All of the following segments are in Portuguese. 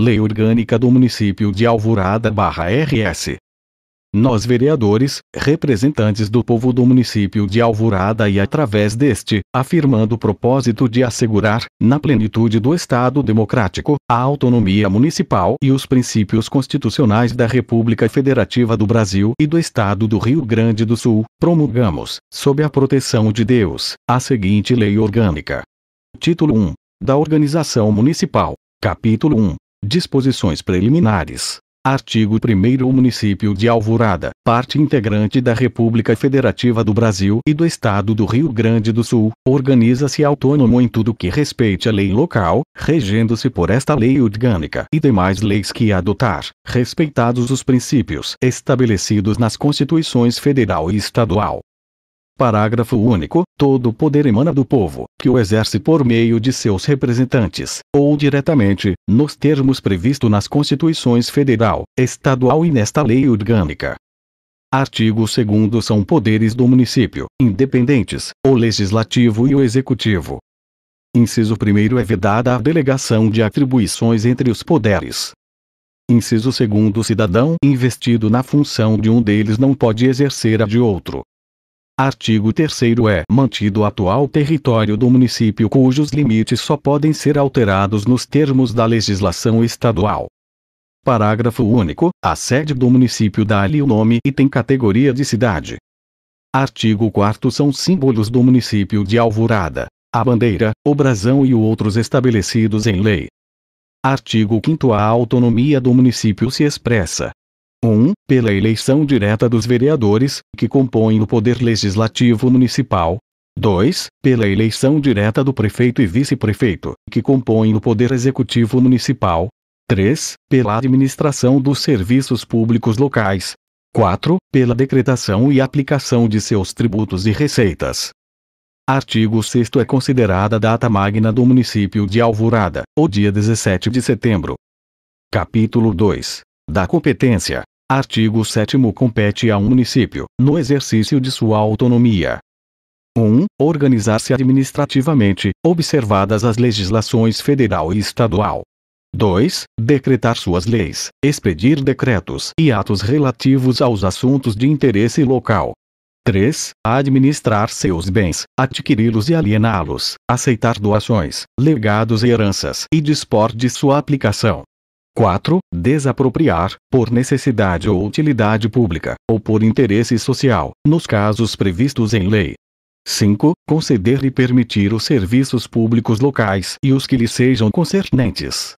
Lei Orgânica do Município de Alvorada/RS. Nós, vereadores, representantes do povo do município de Alvorada e através deste, afirmando o propósito de assegurar, na plenitude do Estado democrático, a autonomia municipal e os princípios constitucionais da República Federativa do Brasil e do Estado do Rio Grande do Sul, promulgamos, sob a proteção de Deus, a seguinte Lei Orgânica. Título 1. Da Organização Municipal. Capítulo 1. Disposições preliminares. Artigo 1º. O município de Alvorada, parte integrante da República Federativa do Brasil e do Estado do Rio Grande do Sul, organiza-se autônomo em tudo que respeite a lei local, regendo-se por esta lei orgânica e demais leis que adotar, respeitados os princípios estabelecidos nas Constituições Federal e Estadual. Parágrafo único. Todo o poder emana do povo, que o exerce por meio de seus representantes, ou diretamente, nos termos previstos nas Constituições Federal, Estadual e nesta lei orgânica. Artigo 2º. São poderes do município, independentes, o legislativo e o executivo. Inciso 1º. É vedada a delegação de atribuições entre os poderes. Inciso 2º. O cidadão investido na função de um deles não pode exercer a de outro. Artigo 3º. É mantido o atual território do município cujos limites só podem ser alterados nos termos da legislação estadual. Parágrafo único. A sede do município dá-lhe o nome e tem categoria de cidade. Artigo 4º. São símbolos do município de Alvorada: a bandeira, o brasão e outros estabelecidos em lei. Artigo 5º. A autonomia do município se expressa: 1. Pela eleição direta dos vereadores, que compõem o Poder Legislativo Municipal. 2. Pela eleição direta do prefeito e vice-prefeito, que compõem o Poder Executivo Municipal. 3. Pela administração dos serviços públicos locais. 4. Pela decretação e aplicação de seus tributos e receitas. Artigo 6º. É considerada a data magna do município de Alvorada, o dia 17 de setembro. Capítulo 2. Da competência. Artigo 7º. Compete a um município, no exercício de sua autonomia: 1. Organizar-se administrativamente, observadas as legislações federal e estadual. 2. Decretar suas leis, expedir decretos e atos relativos aos assuntos de interesse local. 3. Administrar seus bens, adquiri-los e aliená-los, aceitar doações, legados e heranças e dispor de sua aplicação. 4. Desapropriar, por necessidade ou utilidade pública, ou por interesse social, nos casos previstos em lei. 5. Conceder e permitir os serviços públicos locais e os que lhes sejam concernentes.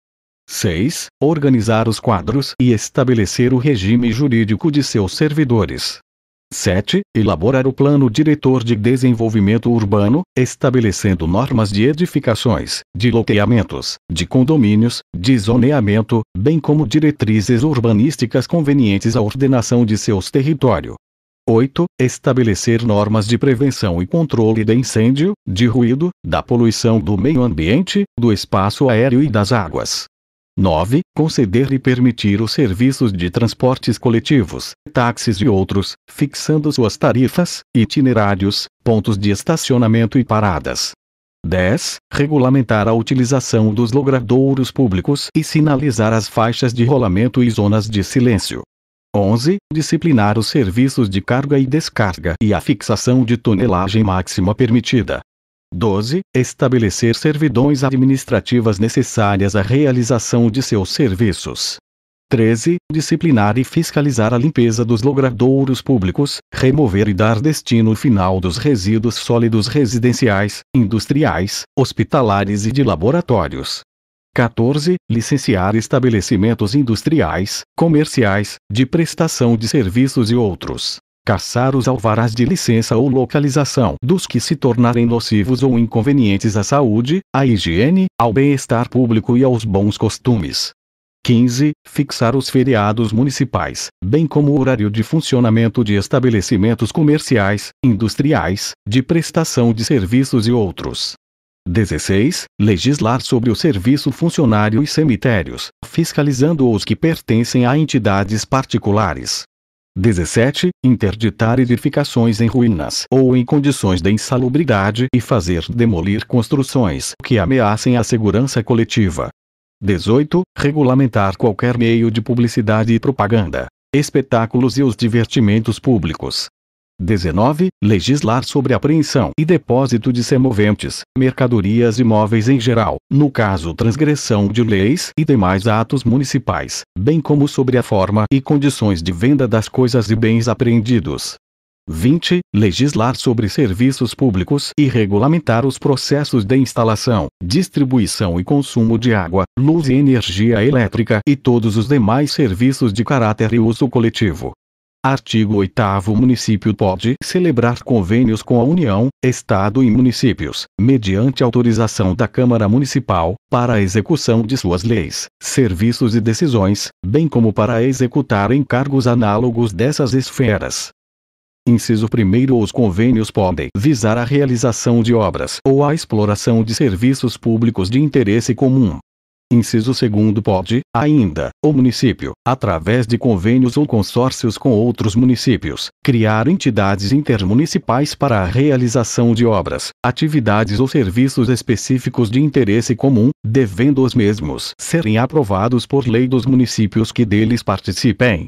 6. Organizar os quadros e estabelecer o regime jurídico de seus servidores. 7. Elaborar o Plano Diretor de Desenvolvimento Urbano, estabelecendo normas de edificações, de loteamentos, de condomínios, de zoneamento, bem como diretrizes urbanísticas convenientes à ordenação de seus territórios. 8. Estabelecer normas de prevenção e controle de incêndio, de ruído, da poluição do meio ambiente, do espaço aéreo e das águas. 9. Conceder e permitir os serviços de transportes coletivos, táxis e outros, fixando suas tarifas, itinerários, pontos de estacionamento e paradas. 10. Regulamentar a utilização dos logradouros públicos e sinalizar as faixas de rolamento e zonas de silêncio. 11. Disciplinar os serviços de carga e descarga e a fixação de tonelagem máxima permitida. 12. Estabelecer servidões administrativas necessárias à realização de seus serviços. 13. Disciplinar e fiscalizar a limpeza dos logradouros públicos, remover e dar destino final dos resíduos sólidos residenciais, industriais, hospitalares e de laboratórios. 14. Licenciar estabelecimentos industriais, comerciais, de prestação de serviços e outros. Cassar os alvarás de licença ou localização dos que se tornarem nocivos ou inconvenientes à saúde, à higiene, ao bem-estar público e aos bons costumes. 15. Fixar os feriados municipais, bem como o horário de funcionamento de estabelecimentos comerciais, industriais, de prestação de serviços e outros. 16. Legislar sobre o serviço funcionário e cemitérios, fiscalizando os que pertencem a entidades particulares. 17. Interditar edificações em ruínas ou em condições de insalubridade e fazer demolir construções que ameacem a segurança coletiva. 18. Regulamentar qualquer meio de publicidade e propaganda, espetáculos e os divertimentos públicos. 19. Legislar sobre apreensão e depósito de semoventes, mercadorias e móveis em geral, no caso transgressão de leis e demais atos municipais, bem como sobre a forma e condições de venda das coisas e bens apreendidos. 20. Legislar sobre serviços públicos e regulamentar os processos de instalação, distribuição e consumo de água, luz e energia elétrica e todos os demais serviços de caráter e uso coletivo. Artigo 8º. O município pode celebrar convênios com a União, Estado e municípios, mediante autorização da Câmara Municipal, para a execução de suas leis, serviços e decisões, bem como para executar encargos análogos dessas esferas. Inciso 1º. Os convênios podem visar a realização de obras ou a exploração de serviços públicos de interesse comum. Inciso 2º. Pode, ainda, o município, através de convênios ou consórcios com outros municípios, criar entidades intermunicipais para a realização de obras, atividades ou serviços específicos de interesse comum, devendo os mesmos serem aprovados por lei dos municípios que deles participem.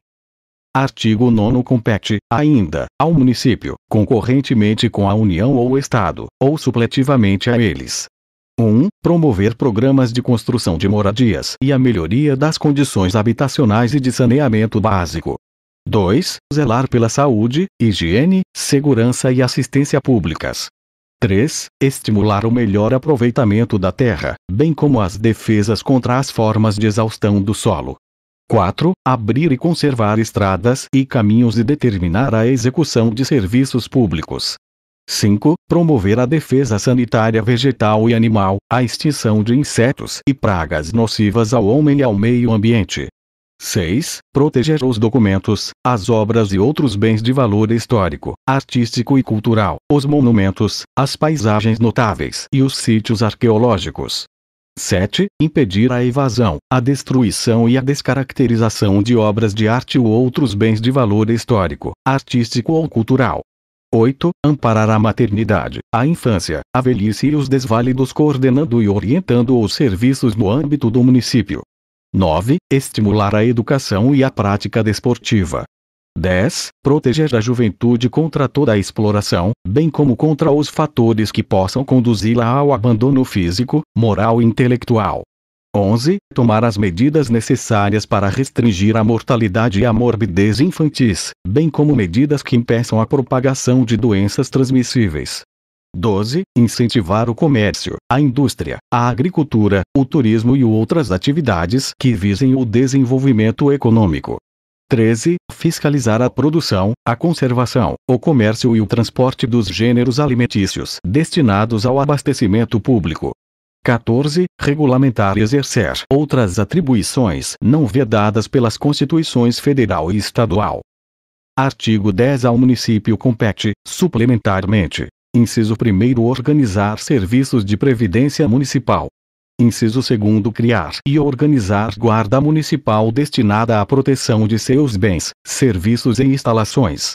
Artigo 9º. Compete, ainda, ao município, concorrentemente com a União ou o Estado, ou supletivamente a eles: 1. Promover programas de construção de moradias e a melhoria das condições habitacionais e de saneamento básico. 2. Zelar pela saúde, higiene, segurança e assistência públicas. 3. Estimular o melhor aproveitamento da terra, bem como as defesas contra as formas de exaustão do solo. 4. Abrir e conservar estradas e caminhos e determinar a execução de serviços públicos. 5. Promover a defesa sanitária vegetal e animal, a extinção de insetos e pragas nocivas ao homem e ao meio ambiente. 6. Proteger os documentos, as obras e outros bens de valor histórico, artístico e cultural, os monumentos, as paisagens notáveis e os sítios arqueológicos. 7. Impedir a evasão, a destruição e a descaracterização de obras de arte ou outros bens de valor histórico, artístico ou cultural. 8. Amparar a maternidade, a infância, a velhice e os desválidos, coordenando e orientando os serviços no âmbito do município. 9. Estimular a educação e a prática desportiva. 10. Proteger a juventude contra toda a exploração, bem como contra os fatores que possam conduzi-la ao abandono físico, moral e intelectual. 11. Tomar as medidas necessárias para restringir a mortalidade e a morbidez infantis, bem como medidas que impeçam a propagação de doenças transmissíveis. 12. Incentivar o comércio, a indústria, a agricultura, o turismo e outras atividades que visem o desenvolvimento econômico. 13. Fiscalizar a produção, a conservação, o comércio e o transporte dos gêneros alimentícios destinados ao abastecimento público. 14. Regulamentar e exercer outras atribuições não vedadas pelas Constituições Federal e Estadual. Artigo 10. Ao município compete, suplementarmente: inciso 1º, organizar serviços de previdência municipal. Inciso 2º, criar e organizar guarda municipal destinada à proteção de seus bens, serviços e instalações.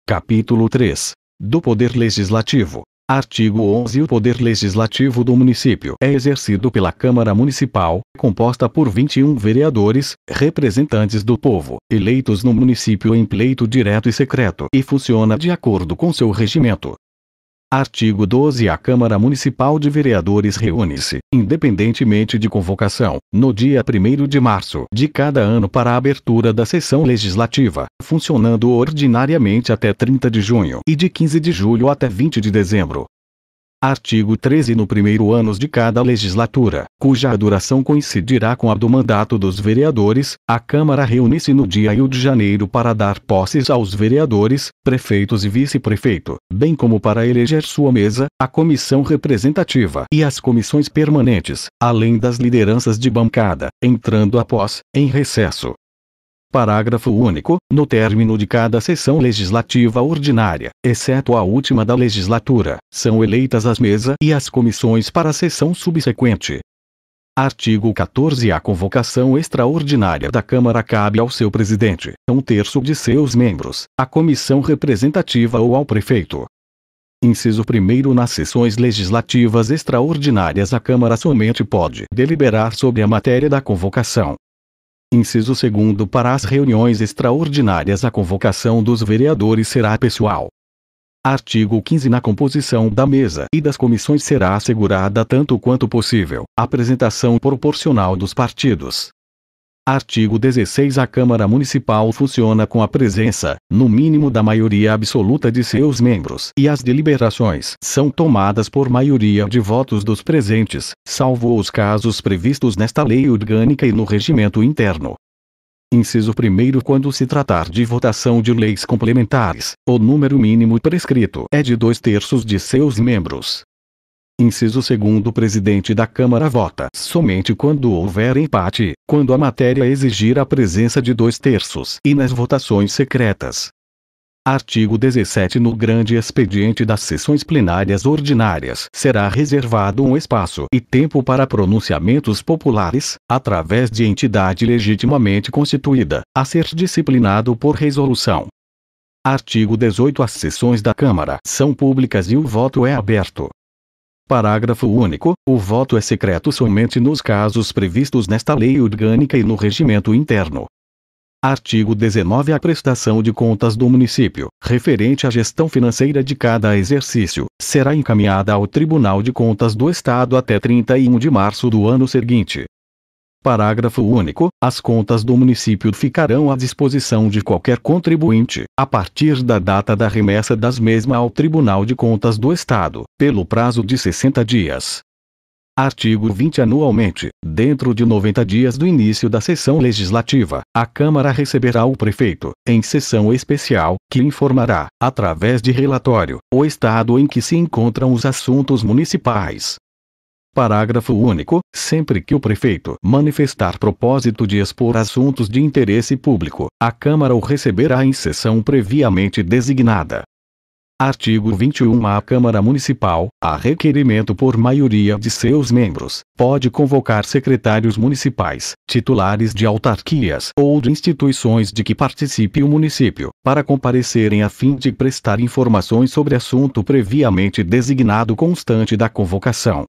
Capítulo 3. Do Poder Legislativo. Artigo 11. O poder legislativo do município é exercido pela Câmara Municipal, composta por 21 vereadores, representantes do povo, eleitos no município em pleito direto e secreto, e funciona de acordo com seu regimento. Artigo 12. A Câmara Municipal de Vereadores reúne-se, independentemente de convocação, no dia 1º de março de cada ano para a abertura da sessão legislativa, funcionando ordinariamente até 30 de junho e de 15 de julho até 20 de dezembro. Artigo 13. No primeiro ano de cada legislatura, cuja duração coincidirá com a do mandato dos vereadores, a Câmara reúne-se no dia 1 de janeiro para dar posses aos vereadores, prefeitos e vice-prefeito, bem como para eleger sua mesa, a comissão representativa e as comissões permanentes, além das lideranças de bancada, entrando após, em recesso. Parágrafo único. No término de cada sessão legislativa ordinária, exceto a última da legislatura, são eleitas as mesas e as comissões para a sessão subsequente. Artigo 14. A convocação extraordinária da Câmara cabe ao seu presidente, 1/3 de seus membros, à comissão representativa ou ao prefeito. Inciso 1º. Nas sessões legislativas extraordinárias a Câmara somente pode deliberar sobre a matéria da convocação. Inciso 2º. Para as reuniões extraordinárias a convocação dos vereadores será pessoal. Artigo 15. Na composição da mesa e das comissões será assegurada tanto quanto possível a apresentação proporcional dos partidos. Artigo 16. A Câmara Municipal funciona com a presença, no mínimo, da maioria absoluta de seus membros e as deliberações são tomadas por maioria de votos dos presentes, salvo os casos previstos nesta lei orgânica e no regimento interno. Inciso 1º. Quando se tratar de votação de leis complementares, o número mínimo prescrito é de 2/3 de seus membros. Inciso 2º. O presidente da Câmara vota somente quando houver empate, quando a matéria exigir a presença de 2/3 e nas votações secretas. Artigo 17. No grande expediente das sessões plenárias ordinárias será reservado um espaço e tempo para pronunciamentos populares, através de entidade legitimamente constituída, a ser disciplinado por resolução. Artigo 18. As sessões da Câmara são públicas e o voto é aberto. Parágrafo único. O voto é secreto somente nos casos previstos nesta lei orgânica e no regimento interno. Artigo 19. A prestação de contas do município, referente à gestão financeira de cada exercício, será encaminhada ao Tribunal de Contas do Estado até 31 de março do ano seguinte. Parágrafo único. As contas do município ficarão à disposição de qualquer contribuinte, a partir da data da remessa das mesmas ao Tribunal de Contas do Estado, pelo prazo de 60 dias. Artigo 20. Anualmente, dentro de 90 dias do início da sessão legislativa, a Câmara receberá o prefeito, em sessão especial, que informará, através de relatório, o estado em que se encontram os assuntos municipais. Parágrafo único. Sempre que o prefeito manifestar propósito de expor assuntos de interesse público, a Câmara o receberá em sessão previamente designada. Artigo 21. A Câmara Municipal, a requerimento por maioria de seus membros, pode convocar secretários municipais, titulares de autarquias ou de instituições de que participe o município, para comparecerem a fim de prestar informações sobre assunto previamente designado constante da convocação.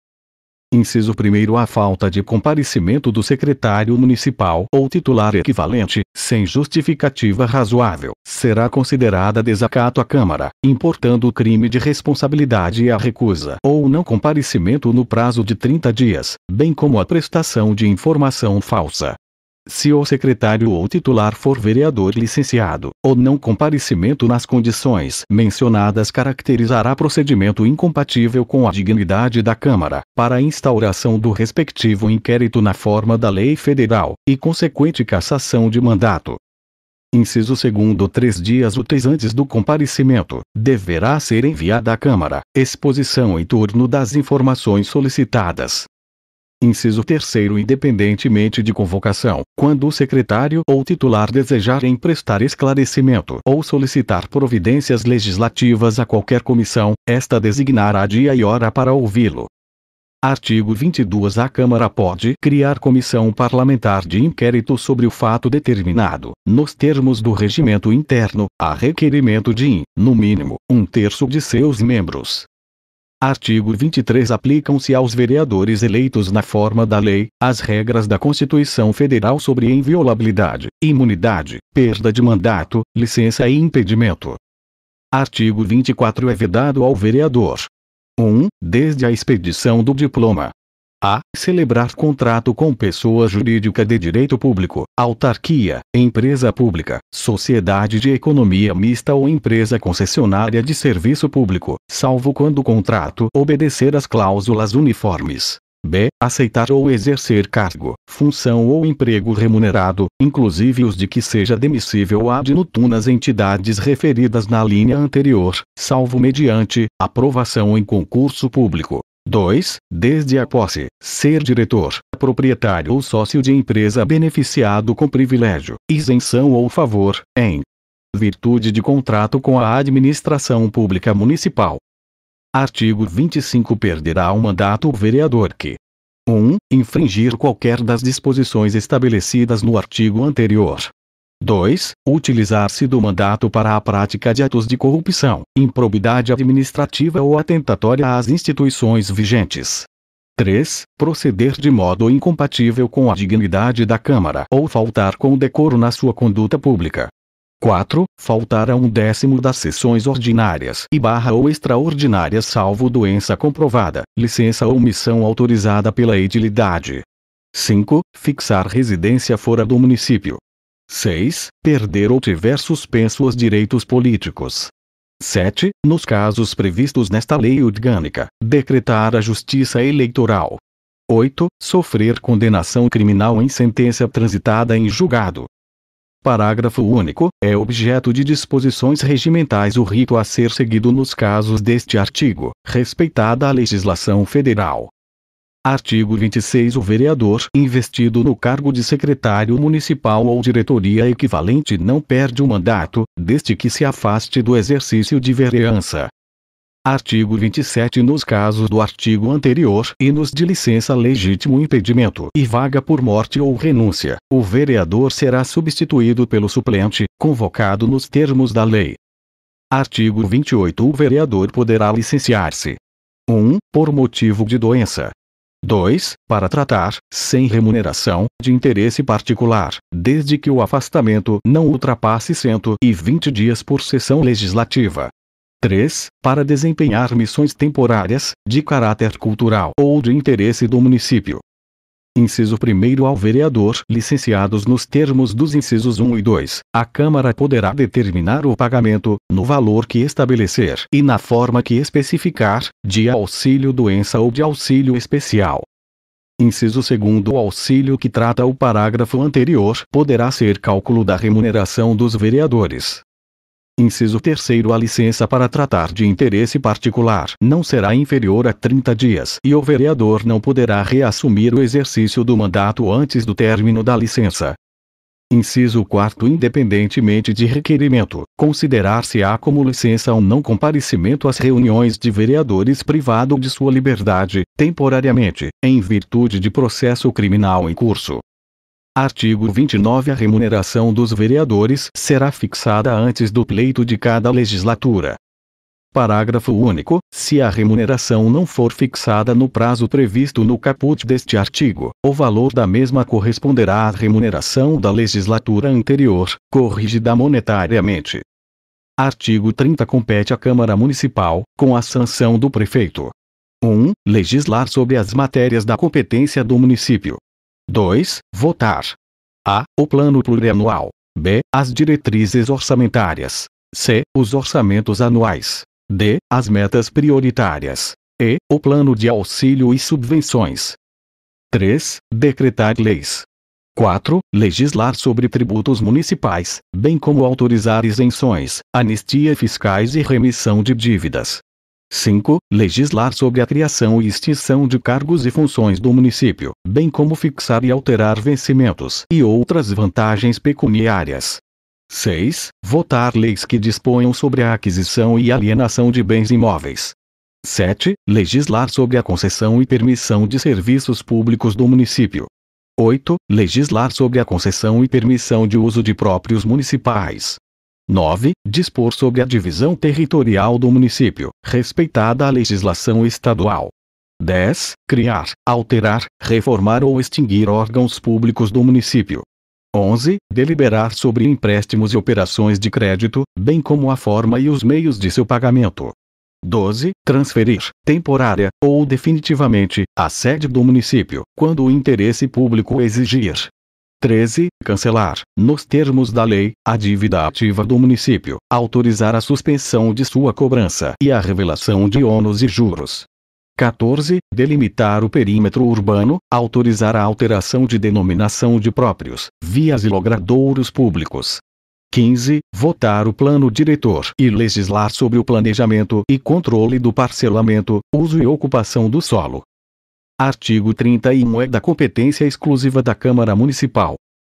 Inciso 1º. A falta de comparecimento do secretário municipal ou titular equivalente, sem justificativa razoável, será considerada desacato à Câmara, importando o crime de responsabilidade e a recusa ou não comparecimento no prazo de 30 dias, bem como a prestação de informação falsa. Se o secretário ou titular for vereador licenciado, o não comparecimento nas condições mencionadas caracterizará procedimento incompatível com a dignidade da Câmara, para a instauração do respectivo inquérito na forma da lei federal, e consequente cassação de mandato. Inciso 2º. 3 dias úteis antes do comparecimento, deverá ser enviada à Câmara exposição em torno das informações solicitadas. Inciso 3º. Independentemente de convocação, quando o secretário ou titular desejarem prestar esclarecimento ou solicitar providências legislativas a qualquer comissão, esta designará dia e hora para ouvi-lo. Artigo 22. A Câmara pode criar comissão parlamentar de inquérito sobre o fato determinado, nos termos do regimento interno, a requerimento de, no mínimo, 1/3 de seus membros. Artigo 23. Aplicam-se aos vereadores eleitos na forma da lei, as regras da Constituição Federal sobre inviolabilidade, imunidade, perda de mandato, licença e impedimento. Artigo 24. É vedado ao vereador: 1. Desde a expedição do diploma. A. Celebrar contrato com pessoa jurídica de direito público, autarquia, empresa pública, sociedade de economia mista ou empresa concessionária de serviço público, salvo quando o contrato obedecer às cláusulas uniformes. B. Aceitar ou exercer cargo, função ou emprego remunerado, inclusive os de que seja demissível ad nutum nas entidades referidas na linha anterior, salvo mediante aprovação em concurso público. 2. Desde a posse, ser diretor, proprietário ou sócio de empresa beneficiado com privilégio, isenção ou favor, em virtude de contrato com a administração pública municipal. Artigo 25. Perderá o mandato o vereador que 1. Infringir qualquer das disposições estabelecidas no artigo anterior. 2. Utilizar-se do mandato para a prática de atos de corrupção, improbidade administrativa ou atentatória às instituições vigentes. 3. Proceder de modo incompatível com a dignidade da Câmara ou faltar com decoro na sua conduta pública. 4. Faltar a 1/10 das sessões ordinárias ou extraordinárias salvo doença comprovada, licença ou missão autorizada pela edilidade. 5. Fixar residência fora do município. 6. Perder ou tiver suspenso os direitos políticos. 7. Nos casos previstos nesta lei orgânica, decretar a justiça eleitoral. 8. Sofrer condenação criminal em sentença transitada em julgado. Parágrafo único. É objeto de disposições regimentais o rito a ser seguido nos casos deste artigo, respeitada a legislação federal. Artigo 26. O vereador investido no cargo de secretário municipal ou diretoria equivalente não perde o mandato, desde que se afaste do exercício de vereança. Artigo 27. Nos casos do artigo anterior e nos de licença legítimo impedimento e vaga por morte ou renúncia, o vereador será substituído pelo suplente, convocado nos termos da lei. Artigo 28. O vereador poderá licenciar-se: 1. Por motivo de doença. 2. Para tratar, sem remuneração, de interesse particular, desde que o afastamento não ultrapasse 120 dias por sessão legislativa. 3. Para desempenhar missões temporárias, de caráter cultural ou de interesse do município. Inciso 1. Ao vereador, licenciados nos termos dos incisos 1 e 2, a Câmara poderá determinar o pagamento, no valor que estabelecer e na forma que especificar, de auxílio-doença ou de auxílio especial. Inciso 2. O auxílio que trata o parágrafo anterior poderá ser cálculo da remuneração dos vereadores. Inciso 3. A licença para tratar de interesse particular não será inferior a 30 dias e o vereador não poderá reassumir o exercício do mandato antes do término da licença. Inciso 4. Independentemente de requerimento, considerar-se-á como licença um não comparecimento às reuniões de vereadores privado de sua liberdade, temporariamente, em virtude de processo criminal em curso. Artigo 29. A remuneração dos vereadores será fixada antes do pleito de cada legislatura. Parágrafo único. Se a remuneração não for fixada no prazo previsto no caput deste artigo, o valor da mesma corresponderá à remuneração da legislatura anterior, corrigida monetariamente. Artigo 30. Compete à Câmara Municipal, com a sanção do prefeito: 1. Legislar sobre as matérias da competência do município. 2. Votar: a. O plano plurianual. b. As diretrizes orçamentárias. c. Os orçamentos anuais. d. As metas prioritárias. e. O plano de auxílio e subvenções. 3. Decretar leis. 4. Legislar sobre tributos municipais, bem como autorizar isenções, anistia fiscais e remissão de dívidas. 5. Legislar sobre a criação e extinção de cargos e funções do município, bem como fixar e alterar vencimentos e outras vantagens pecuniárias. 6. Votar leis que disponham sobre a aquisição e alienação de bens imóveis. 7. Legislar sobre a concessão e permissão de serviços públicos do município. 8. Legislar sobre a concessão e permissão de uso de próprios municipais. 9. Dispor sobre a divisão territorial do município, respeitada a legislação estadual. 10. Criar, alterar, reformar ou extinguir órgãos públicos do município. 11. Deliberar sobre empréstimos e operações de crédito, bem como a forma e os meios de seu pagamento. 12. Transferir, temporária ou definitivamente, a sede do município, quando o interesse público exigir. 13. Cancelar, nos termos da lei, a dívida ativa do município, autorizar a suspensão de sua cobrança e a revelação de ônus e juros. 14. Delimitar o perímetro urbano, autorizar a alteração de denominação de próprios, vias e logradouros públicos. 15. Votar o plano diretor e legislar sobre o planejamento e controle do parcelamento, uso e ocupação do solo. Artigo 31. É da competência exclusiva da Câmara Municipal: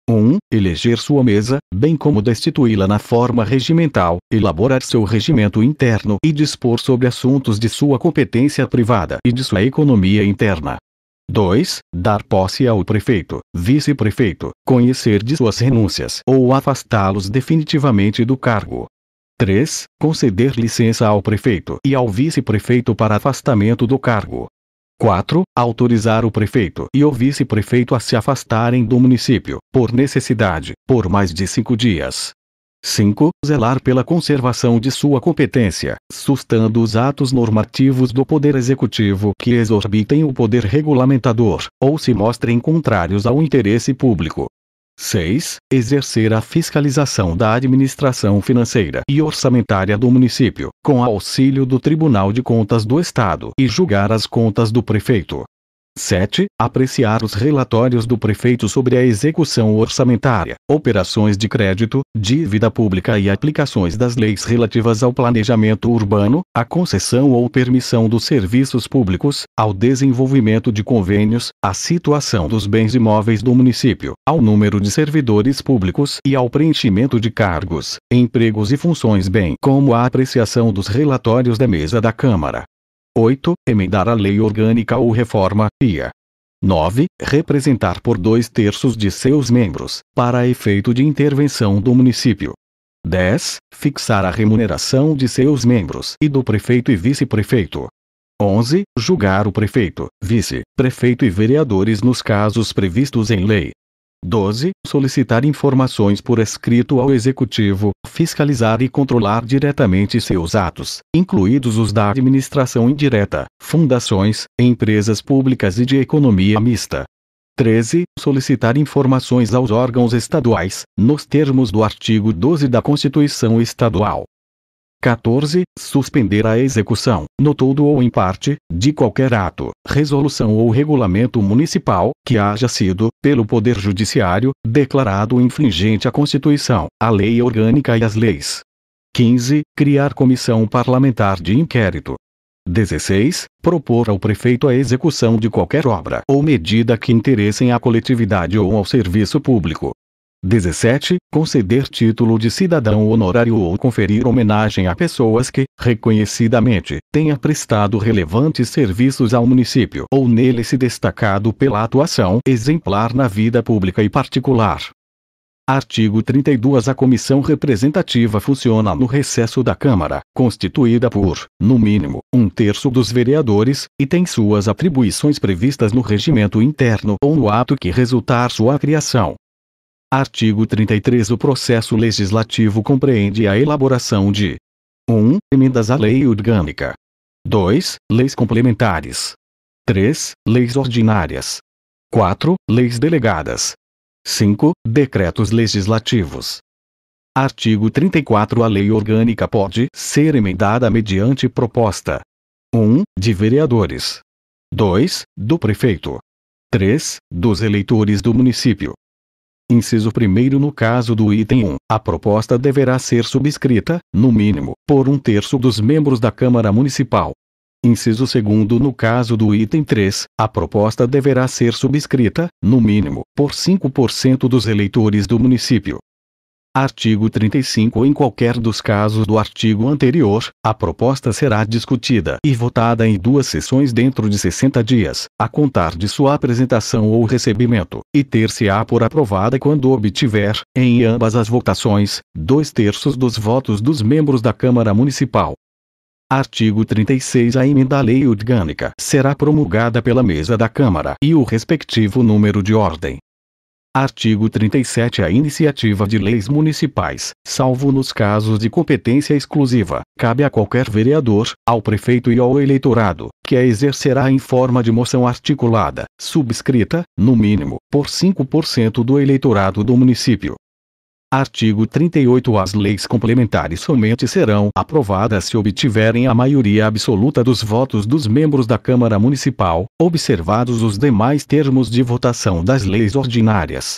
1. Eleger sua mesa, bem como destituí-la na forma regimental, elaborar seu regimento interno e dispor sobre assuntos de sua competência privada e de sua economia interna. 2. Dar posse ao prefeito, vice-prefeito, conhecer de suas renúncias ou afastá-los definitivamente do cargo. 3. Conceder licença ao prefeito e ao vice-prefeito para afastamento do cargo. 4. Autorizar o prefeito e o vice-prefeito a se afastarem do município, por necessidade, por mais de 5 dias. 5. Zelar pela conservação de sua competência, sustando os atos normativos do Poder Executivo que exorbitem o poder regulamentador, ou se mostrem contrários ao interesse público. 6. Exercer a fiscalização da administração financeira e orçamentária do município, com auxílio do Tribunal de Contas do Estado, e julgar as contas do prefeito. 7. Apreciar os relatórios do prefeito sobre a execução orçamentária, operações de crédito, dívida pública e aplicações das leis relativas ao planejamento urbano, à concessão ou permissão dos serviços públicos, ao desenvolvimento de convênios, à situação dos bens imóveis do município, ao número de servidores públicos e ao preenchimento de cargos, empregos e funções, bem como a apreciação dos relatórios da mesa da Câmara. 8. Emendar a lei orgânica ou reforma, IA. 9. Representar por 2/3 de seus membros, para efeito de intervenção do município. 10. Fixar a remuneração de seus membros e do prefeito e vice-prefeito. 11. Julgar o prefeito, vice-prefeito e vereadores nos casos previstos em lei. 12. Solicitar informações por escrito ao Executivo, fiscalizar e controlar diretamente seus atos, incluídos os da administração indireta, fundações, empresas públicas e de economia mista. 13. Solicitar informações aos órgãos estaduais, nos termos do artigo 12 da Constituição Estadual. 14. Suspender a execução, no todo ou em parte, de qualquer ato, resolução ou regulamento municipal, que haja sido, pelo Poder Judiciário, declarado infringente à Constituição, à lei orgânica e às leis. 15. Criar comissão parlamentar de inquérito. 16. Propor ao prefeito a execução de qualquer obra ou medida que interessem à coletividade ou ao serviço público. 17. Conceder título de cidadão honorário ou conferir homenagem a pessoas que, reconhecidamente, tenham prestado relevantes serviços ao município ou nele se destacado pela atuação exemplar na vida pública e particular. Artigo 32. A comissão representativa funciona no recesso da Câmara, constituída por, no mínimo, 1/3 dos vereadores, e tem suas atribuições previstas no regimento interno ou no ato que resultar sua criação. Artigo 33. O processo legislativo compreende a elaboração de 1. Emendas à lei orgânica. 2. Leis complementares. 3. Leis ordinárias. 4. Leis delegadas. 5. Decretos legislativos. Artigo 34. A lei orgânica pode ser emendada mediante proposta 1. De vereadores. 2. Do prefeito. 3. Dos eleitores do município. Inciso 1. No caso do item 1, a proposta deverá ser subscrita, no mínimo, por 1/3 dos membros da Câmara Municipal. Inciso 2. No caso do item 3, a proposta deverá ser subscrita, no mínimo, por 5% dos eleitores do município. Artigo 35. Em qualquer dos casos do artigo anterior, a proposta será discutida e votada em 2 sessões dentro de 60 dias, a contar de sua apresentação ou recebimento, e ter-se-á por aprovada quando obtiver, em ambas as votações, 2/3 dos votos dos membros da Câmara Municipal. Artigo 36. A emenda à lei orgânica será promulgada pela mesa da Câmara e o respectivo número de ordem. Artigo 37. A iniciativa de leis municipais, salvo nos casos de competência exclusiva, cabe a qualquer vereador, ao prefeito e ao eleitorado, que a exercerá em forma de moção articulada, subscrita, no mínimo, por 5% do eleitorado do município. Artigo 38. As leis complementares somente serão aprovadas se obtiverem a maioria absoluta dos votos dos membros da Câmara Municipal, observados os demais termos de votação das leis ordinárias.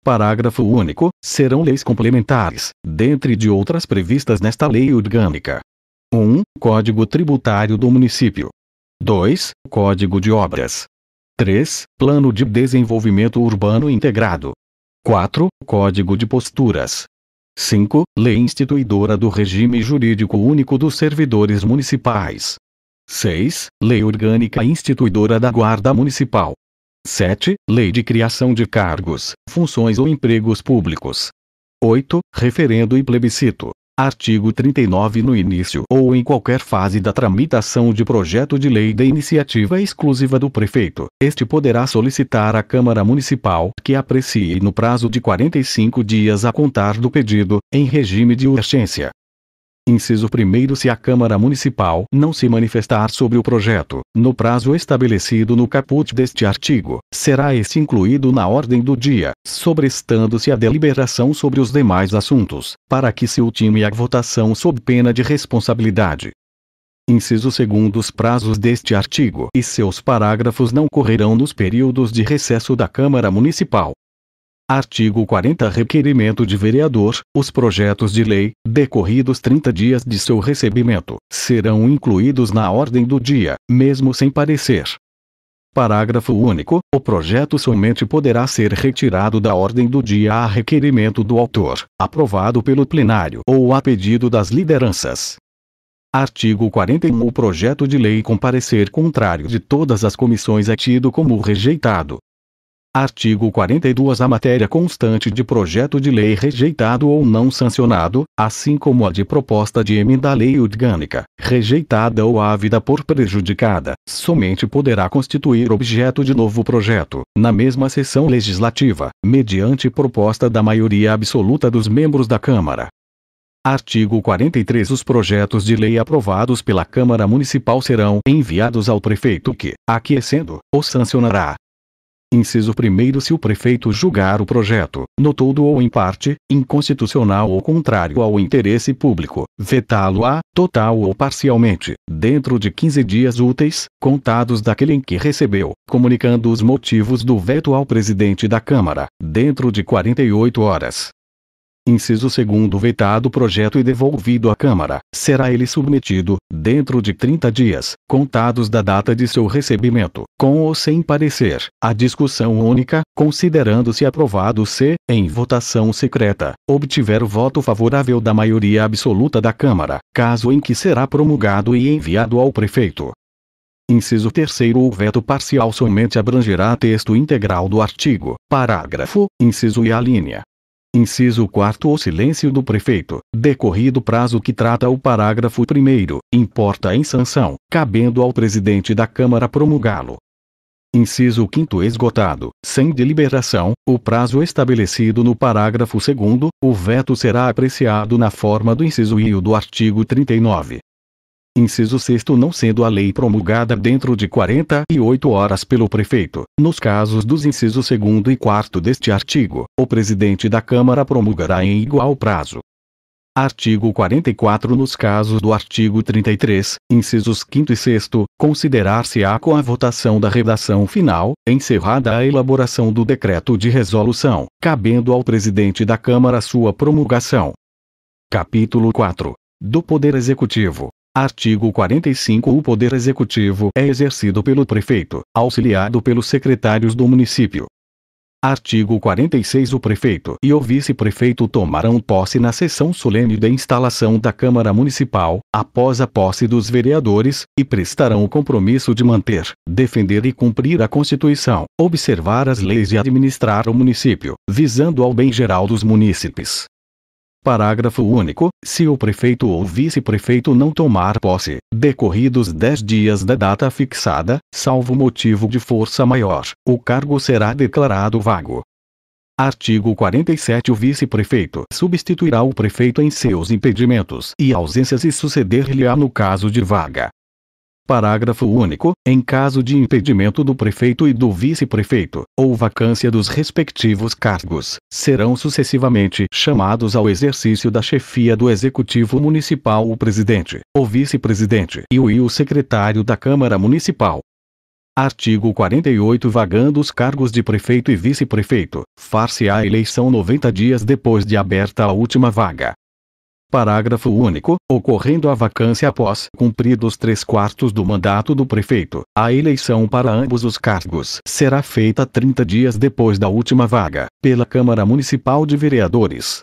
Parágrafo único. Serão leis complementares, dentre de outras previstas nesta lei orgânica: 1. Código Tributário do Município. 2. Código de Obras. 3. Plano de Desenvolvimento Urbano Integrado. 4. Código de Posturas. 5. Lei instituidora do Regime Jurídico Único dos Servidores Municipais. 6. Lei orgânica instituidora da Guarda Municipal. 7. Lei de criação de cargos, funções ou empregos públicos. 8. Referendo e plebiscito. Artigo 39. No início ou em qualquer fase da tramitação de projeto de lei de iniciativa exclusiva do prefeito, este poderá solicitar à Câmara Municipal que aprecie no prazo de 45 dias a contar do pedido, em regime de urgência. Inciso 1. Se a Câmara Municipal não se manifestar sobre o projeto, no prazo estabelecido no caput deste artigo, será este incluído na ordem do dia, sobrestando-se a deliberação sobre os demais assuntos, para que se ultime a votação sob pena de responsabilidade. Inciso 2. Os prazos deste artigo e seus parágrafos não correrão nos períodos de recesso da Câmara Municipal. Artigo 40. Requerimento de vereador. Os projetos de lei, decorridos 30 dias de seu recebimento, serão incluídos na ordem do dia, mesmo sem parecer. Parágrafo único. O projeto somente poderá ser retirado da ordem do dia a requerimento do autor, aprovado pelo plenário ou a pedido das lideranças. Artigo 41. O projeto de lei com parecer contrário de todas as comissões é tido como rejeitado. Artigo 42. A matéria constante de projeto de lei rejeitado ou não sancionado, assim como a de proposta de emenda à lei orgânica, rejeitada ou ávida por prejudicada, somente poderá constituir objeto de novo projeto, na mesma sessão legislativa, mediante proposta da maioria absoluta dos membros da Câmara. Artigo 43. Os projetos de lei aprovados pela Câmara Municipal serão enviados ao prefeito que, aquiescendo, os sancionará. Inciso 1. Se o prefeito julgar o projeto, no todo ou em parte, inconstitucional ou contrário ao interesse público, vetá-lo-á, total ou parcialmente, dentro de 15 dias úteis, contados daquele em que recebeu, comunicando os motivos do veto ao presidente da Câmara, dentro de 48 horas. Inciso 2. Vetado o projeto e devolvido à Câmara, será ele submetido, dentro de 30 dias, contados da data de seu recebimento, com ou sem parecer, à discussão única, considerando-se aprovado se, em votação secreta, obtiver o voto favorável da maioria absoluta da Câmara, caso em que será promulgado e enviado ao prefeito. Inciso 3. O veto parcial somente abrangerá texto integral do artigo, parágrafo, inciso e alínea. Inciso 4. O silêncio do prefeito, decorrido o prazo que trata o parágrafo 1º, importa em sanção, cabendo ao presidente da Câmara promulgá-lo. Inciso 5. Esgotado, sem deliberação, o prazo estabelecido no parágrafo 2º, o veto será apreciado na forma do inciso I do artigo 39. Inciso 6. Não sendo a lei promulgada dentro de 48 horas pelo prefeito, nos casos dos incisos 2º e 4º deste artigo, o presidente da Câmara promulgará em igual prazo. Artigo 44. Nos casos do artigo 33, incisos 5º e 6º, considerar-se-á com a votação da redação final, encerrada a elaboração do decreto de resolução, cabendo ao presidente da Câmara sua promulgação. Capítulo 4. Do Poder Executivo. Artigo 45. O Poder Executivo é exercido pelo prefeito, auxiliado pelos secretários do município. Artigo 46. O prefeito e o vice-prefeito tomarão posse na sessão solene de instalação da Câmara Municipal, após a posse dos vereadores, e prestarão o compromisso de manter, defender e cumprir a Constituição, observar as leis e administrar o município, visando ao bem geral dos munícipes. Parágrafo único. Se o prefeito ou vice-prefeito não tomar posse, decorridos 10 dias da data fixada, salvo motivo de força maior, o cargo será declarado vago. Artigo 47. O vice-prefeito substituirá o prefeito em seus impedimentos e ausências e suceder-lhe-á no caso de vaga. Parágrafo único. Em caso de impedimento do prefeito e do vice-prefeito, ou vacância dos respectivos cargos, serão sucessivamente chamados ao exercício da chefia do Executivo Municipal o presidente, o vice-presidente e o secretário da Câmara Municipal. Artigo 48. Vagando os cargos de prefeito e vice-prefeito, far-se-á a eleição 90 dias depois de aberta a última vaga. Parágrafo único. Ocorrendo a vacância após cumpridos 3/4 do mandato do prefeito, a eleição para ambos os cargos será feita 30 dias depois da última vaga, pela Câmara Municipal de Vereadores.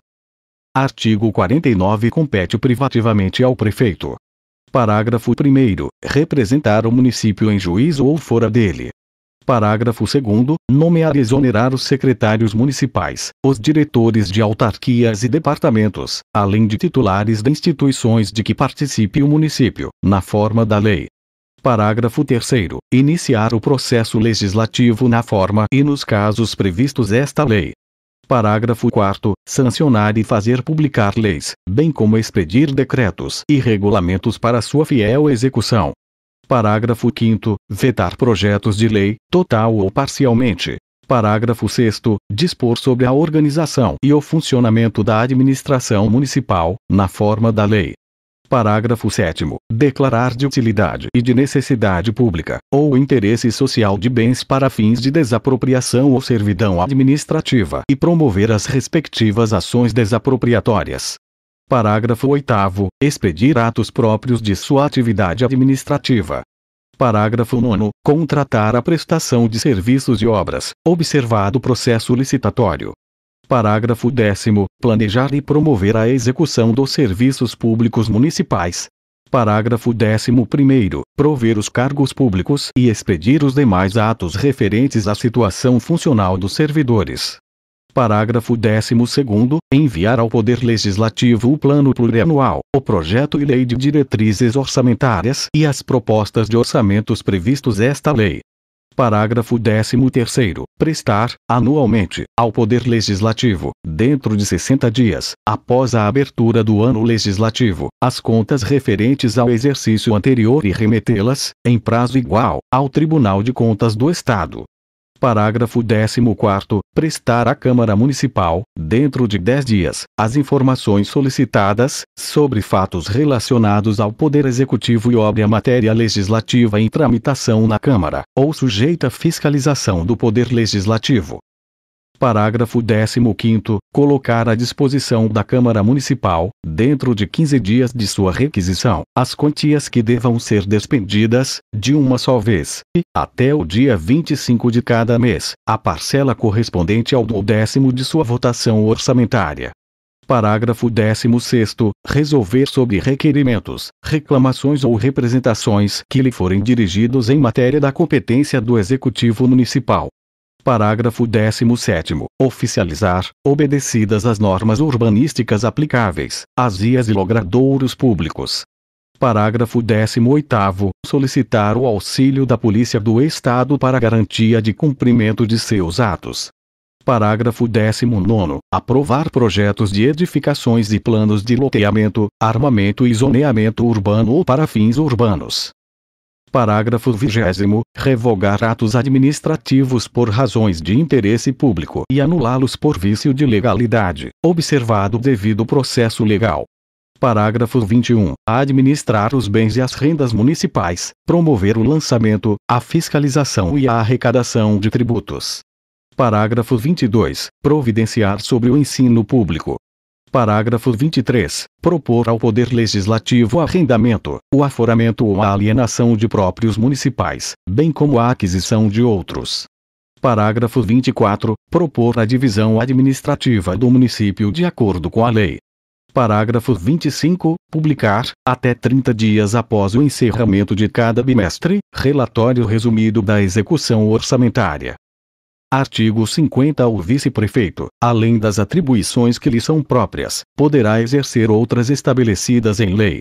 Artigo 49. Compete privativamente ao prefeito Parágrafo 1º. Representar o município em juízo ou fora dele. Parágrafo 2º. Nomear e exonerar os secretários municipais, os diretores de autarquias e departamentos, além de titulares de instituições de que participe o município, na forma da lei. Parágrafo 3º. Iniciar o processo legislativo na forma e nos casos previstos esta lei. Parágrafo 4º. Sancionar e fazer publicar leis, bem como expedir decretos e regulamentos para sua fiel execução. Parágrafo 5º. Vetar projetos de lei, total ou parcialmente. Parágrafo 6º. Dispor sobre a organização e o funcionamento da administração municipal, na forma da lei. Parágrafo 7º. Declarar de utilidade e de necessidade pública, ou interesse social de bens para fins de desapropriação ou servidão administrativa e promover as respectivas ações desapropriatórias. Parágrafo 8º. Expedir atos próprios de sua atividade administrativa. Parágrafo 9º. Contratar a prestação de serviços e obras, observado o processo licitatório. Parágrafo 10º. Planejar e promover a execução dos serviços públicos municipais. Parágrafo 11º. Prover os cargos públicos e expedir os demais atos referentes à situação funcional dos servidores. Parágrafo 12º. Enviar ao Poder Legislativo o Plano Plurianual, o projeto e lei de diretrizes orçamentárias e as propostas de orçamentos previstos esta lei. Parágrafo 13º. Prestar, anualmente, ao Poder Legislativo, dentro de 60 dias, após a abertura do ano legislativo, as contas referentes ao exercício anterior e remetê-las, em prazo igual, ao Tribunal de Contas do Estado. Parágrafo 14º. Prestar à Câmara Municipal, dentro de 10 dias, as informações solicitadas, sobre fatos relacionados ao Poder Executivo e obra matéria legislativa em tramitação na Câmara, ou sujeita à fiscalização do Poder Legislativo. Parágrafo 15º. Colocar à disposição da Câmara Municipal, dentro de 15 dias de sua requisição, as quantias que devam ser despendidas, de uma só vez, e, até o dia 25 de cada mês, a parcela correspondente ao 10º de sua votação orçamentária. Parágrafo 16º. Resolver sobre requerimentos, reclamações ou representações que lhe forem dirigidos em matéria da competência do Executivo Municipal. Parágrafo 17º. Oficializar, obedecidas as normas urbanísticas aplicáveis, as vias e logradouros públicos. Parágrafo 18º. Solicitar o auxílio da Polícia do Estado para garantia de cumprimento de seus atos. Parágrafo 19º. Aprovar projetos de edificações e planos de loteamento, armamento e zoneamento urbano ou para fins urbanos. Parágrafo 20º. Revogar atos administrativos por razões de interesse público e anulá-los por vício de legalidade, observado o devido processo legal. Parágrafo 21. Administrar os bens e as rendas municipais, promover o lançamento, a fiscalização e a arrecadação de tributos. Parágrafo 22. Providenciar sobre o ensino público. Parágrafo 23. Propor ao Poder Legislativo o arrendamento, o aforamento ou a alienação de próprios municipais, bem como a aquisição de outros. Parágrafo 24. Propor a divisão administrativa do município de acordo com a lei. Parágrafo 25. Publicar, até 30 dias após o encerramento de cada bimestre, relatório resumido da execução orçamentária. Artigo 50. O vice-prefeito, além das atribuições que lhe são próprias, poderá exercer outras estabelecidas em lei.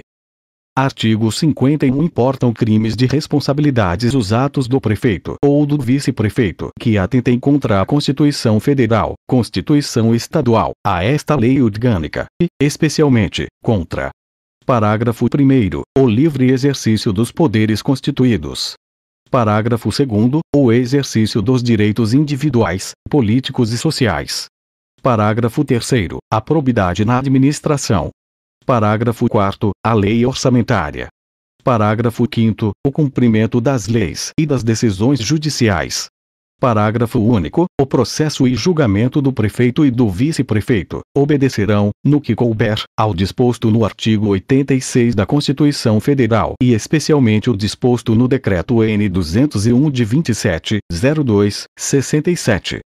Artigo 51. Importam crimes de responsabilidades os atos do prefeito ou do vice-prefeito que atentem contra a Constituição Federal, Constituição Estadual, a esta lei orgânica, e, especialmente, contra. Parágrafo 1º. O livre exercício dos poderes constituídos. Parágrafo 2º. O exercício dos direitos individuais, políticos e sociais. Parágrafo 3º. A probidade na administração. Parágrafo 4º. A lei orçamentária. Parágrafo 5º. O cumprimento das leis e das decisões judiciais. Parágrafo único. O processo e julgamento do prefeito e do vice-prefeito obedecerão, no que couber, ao disposto no artigo 86 da Constituição Federal e especialmente o disposto no Decreto N. 201 de 27/02/67.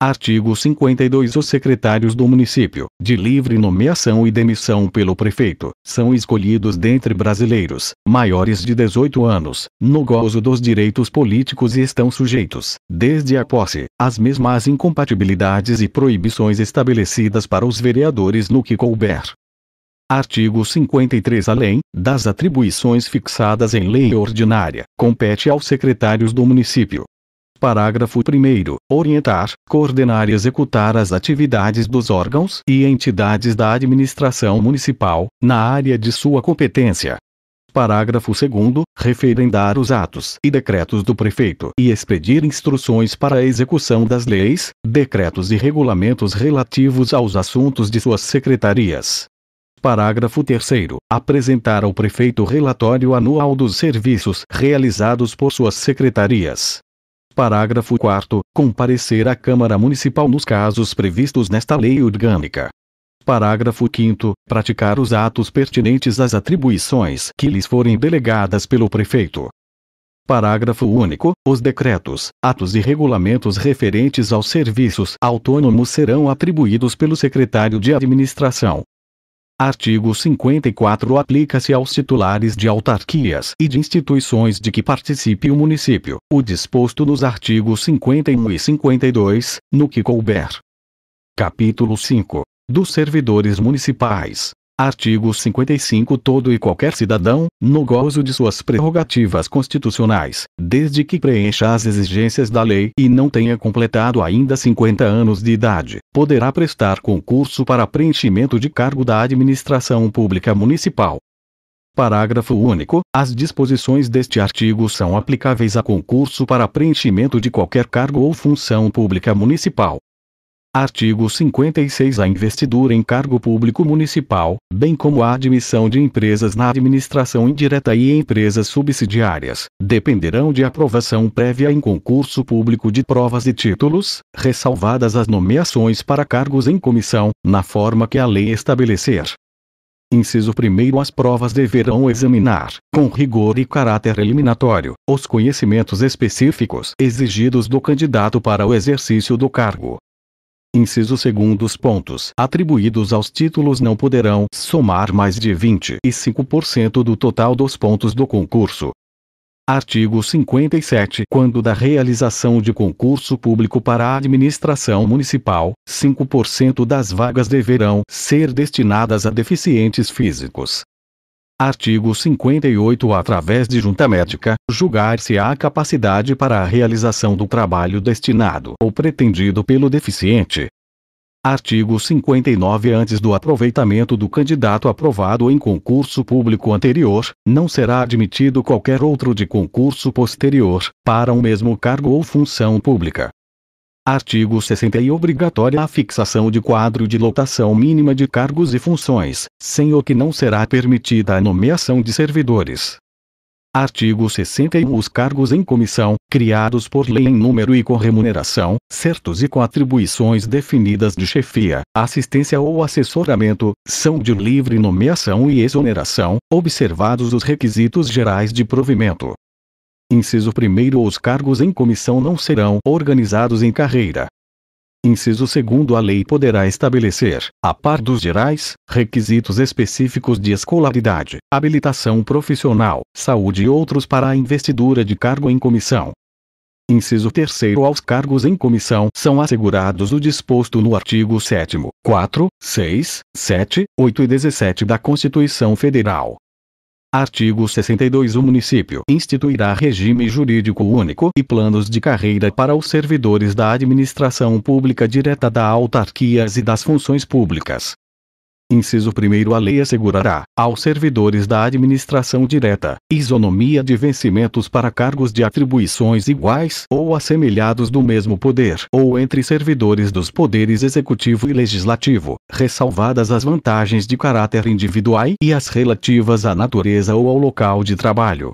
Artigo 52. Os secretários do município, de livre nomeação e demissão pelo prefeito, são escolhidos dentre brasileiros, maiores de 18 anos, no gozo dos direitos políticos e estão sujeitos, desde a posse, às mesmas incompatibilidades e proibições estabelecidas para os vereadores no que couber. Artigo 53. Além das atribuições fixadas em lei ordinária, compete aos secretários do município: Parágrafo 1º. Orientar, coordenar e executar as atividades dos órgãos e entidades da administração municipal, na área de sua competência. Parágrafo 2º. Referendar os atos e decretos do prefeito e expedir instruções para a execução das leis, decretos e regulamentos relativos aos assuntos de suas secretarias. Parágrafo 3º. Apresentar ao prefeito relatório anual dos serviços realizados por suas secretarias. Parágrafo 4º. Comparecer à Câmara Municipal nos casos previstos nesta lei orgânica. Parágrafo 5º. Praticar os atos pertinentes às atribuições que lhes forem delegadas pelo prefeito. Parágrafo único. Os decretos, atos e regulamentos referentes aos serviços autônomos serão atribuídos pelo secretário de administração. Artigo 54. Aplica-se aos titulares de autarquias e de instituições de que participe o município, o disposto nos artigos 51 e 52, no que couber. Capítulo 5. Dos servidores municipais. Artigo 55. Todo e qualquer cidadão, no gozo de suas prerrogativas constitucionais, desde que preencha as exigências da lei e não tenha completado ainda 50 anos de idade, poderá prestar concurso para preenchimento de cargo da administração pública municipal. Parágrafo único. As disposições deste artigo são aplicáveis a concurso para preenchimento de qualquer cargo ou função pública municipal. Artigo 56. A investidura em cargo público municipal, bem como a admissão de empresas na administração indireta e empresas subsidiárias, dependerão de aprovação prévia em concurso público de provas e títulos, ressalvadas as nomeações para cargos em comissão, na forma que a lei estabelecer. Inciso 1º. As provas deverão examinar, com rigor e caráter eliminatório, os conhecimentos específicos exigidos do candidato para o exercício do cargo. Inciso 2º. Os pontos atribuídos aos títulos não poderão somar mais de 25% do total dos pontos do concurso. Artigo 57. Quando da realização de concurso público para a administração municipal, 5% das vagas deverão ser destinadas a deficientes físicos. Artigo 58. Através de junta médica, julgar-se-á a capacidade para a realização do trabalho destinado ou pretendido pelo deficiente. Artigo 59. Antes do aproveitamento do candidato aprovado em concurso público anterior, não será admitido qualquer outro de concurso posterior, para um mesmo cargo ou função pública. Artigo 60. É obrigatória a fixação de quadro de lotação mínima de cargos e funções, sem o que não será permitida a nomeação de servidores. Artigo 61. Os cargos em comissão, criados por lei em número e com remuneração, certos e com atribuições definidas de chefia, assistência ou assessoramento, são de livre nomeação e exoneração, observados os requisitos gerais de provimento. Inciso 1º. Os cargos em comissão não serão organizados em carreira. Inciso 2º. A lei poderá estabelecer, a par dos gerais, requisitos específicos de escolaridade, habilitação profissional, saúde e outros para a investidura de cargo em comissão. Inciso 3º. Aos cargos em comissão são assegurados o disposto no artigo 7º, 4, 6, 7, 8 e 17 da Constituição Federal. Artigo 62. O município instituirá regime jurídico único e planos de carreira para os servidores da administração pública direta da autarquias e das funções públicas. Inciso 1º. A lei assegurará, aos servidores da administração direta, isonomia de vencimentos para cargos de atribuições iguais ou assemelhados do mesmo poder ou entre servidores dos poderes executivo e legislativo, ressalvadas as vantagens de caráter individual e as relativas à natureza ou ao local de trabalho.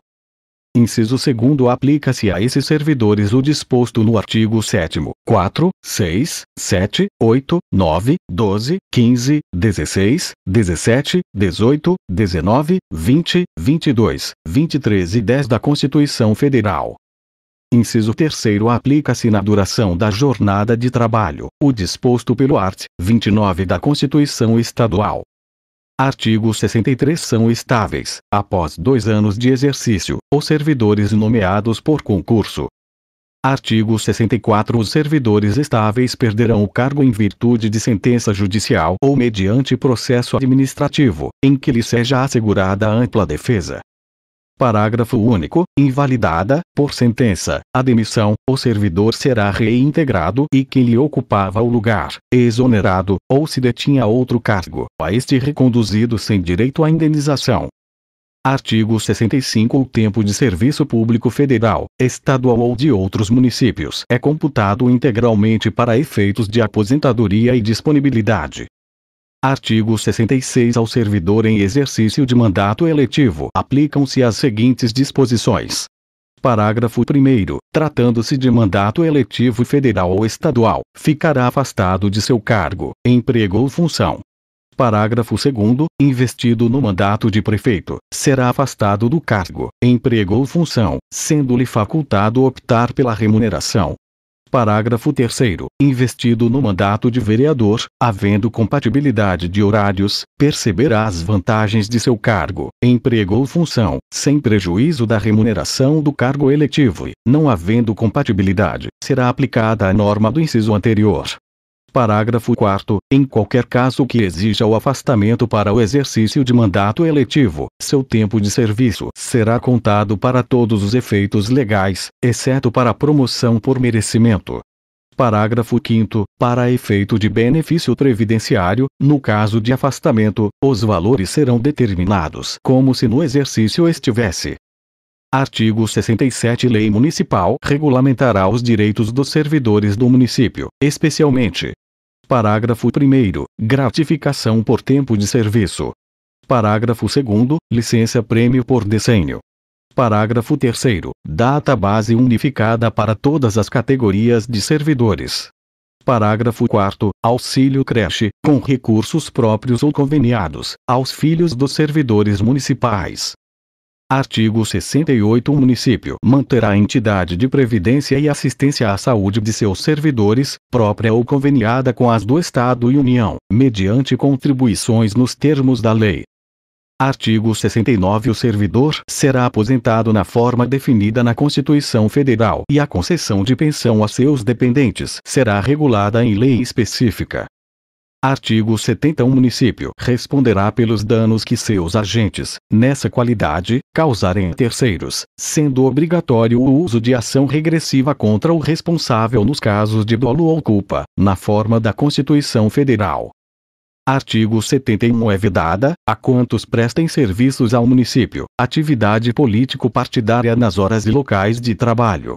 Inciso 2º. Aplica-se a esses servidores o disposto no artigo 7º, 4, 6, 7, 8, 9, 12, 15, 16, 17, 18, 19, 20, 22, 23 e 10 da Constituição Federal. Inciso 3º aplica-se na duração da jornada de trabalho, o disposto pelo art. 29 da Constituição Estadual. Artigo 63 são estáveis, após 2 anos de exercício, os servidores nomeados por concurso. Artigo 64 os servidores estáveis perderão o cargo em virtude de sentença judicial ou mediante processo administrativo, em que lhes seja assegurada ampla defesa. Parágrafo único. Invalidada, por sentença, a demissão, o servidor será reintegrado e quem lhe ocupava o lugar, exonerado, ou se detinha outro cargo, a este reconduzido sem direito à indenização. Artigo 65 o tempo de serviço público federal, estadual ou de outros municípios é computado integralmente para efeitos de aposentadoria e disponibilidade. Artigo 66 ao servidor em exercício de mandato eletivo aplicam-se as seguintes disposições. Parágrafo 1º. Tratando-se de mandato eletivo federal ou estadual, ficará afastado de seu cargo, emprego ou função. Parágrafo 2º. Investido no mandato de prefeito, será afastado do cargo, emprego ou função, sendo-lhe facultado optar pela remuneração. Parágrafo 3º. Investido no mandato de vereador, havendo compatibilidade de horários, perceberá as vantagens de seu cargo, emprego ou função, sem prejuízo da remuneração do cargo eletivo e, não havendo compatibilidade, será aplicada a norma do inciso anterior. Parágrafo 4º. Em qualquer caso que exija o afastamento para o exercício de mandato eletivo, seu tempo de serviço será contado para todos os efeitos legais, exceto para a promoção por merecimento. Parágrafo 5º. Para efeito de benefício previdenciário, no caso de afastamento, os valores serão determinados como se no exercício estivesse. Artigo 67 Lei Municipal regulamentará os direitos dos servidores do município, especialmente. Parágrafo 1º. Gratificação por tempo de serviço. Parágrafo 2º. Licença-prêmio por decênio. Parágrafo 3º. Data base unificada para todas as categorias de servidores. Parágrafo 4º. Auxílio creche, com recursos próprios ou conveniados, aos filhos dos servidores municipais. Artigo 68 O município manterá a entidade de previdência e assistência à saúde de seus servidores, própria ou conveniada com as do Estado e União, mediante contribuições nos termos da lei. Artigo 69 O servidor será aposentado na forma definida na Constituição Federal e a concessão de pensão a seus dependentes será regulada em lei específica. Artigo 70 O município responderá pelos danos que seus agentes, nessa qualidade, causarem a terceiros, sendo obrigatório o uso de ação regressiva contra o responsável nos casos de dolo ou culpa, na forma da Constituição Federal. Artigo 71 É vedada, a quantos prestem serviços ao município, atividade político-partidária nas horas e locais de trabalho.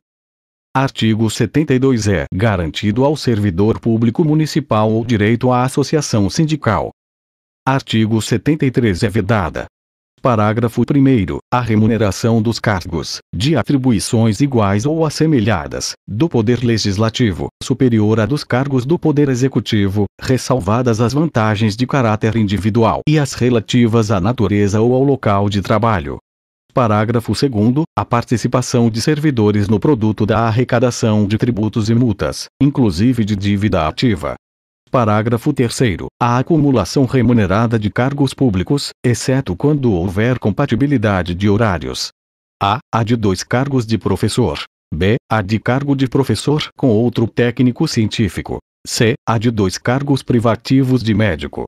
Artigo 72 É garantido ao servidor público municipal o direito à associação sindical. Artigo 73 É vedada. Parágrafo 1º. A remuneração dos cargos, de atribuições iguais ou assemelhadas, do Poder Legislativo, superior à dos cargos do Poder Executivo, ressalvadas as vantagens de caráter individual e as relativas à natureza ou ao local de trabalho. Parágrafo 2º. A participação de servidores no produto da arrecadação de tributos e multas, inclusive de dívida ativa. Parágrafo 3º. A acumulação remunerada de cargos públicos, exceto quando houver compatibilidade de horários. A de 2 cargos de professor. B. A de cargo de professor com outro técnico científico. C. A de 2 cargos privativos de médico.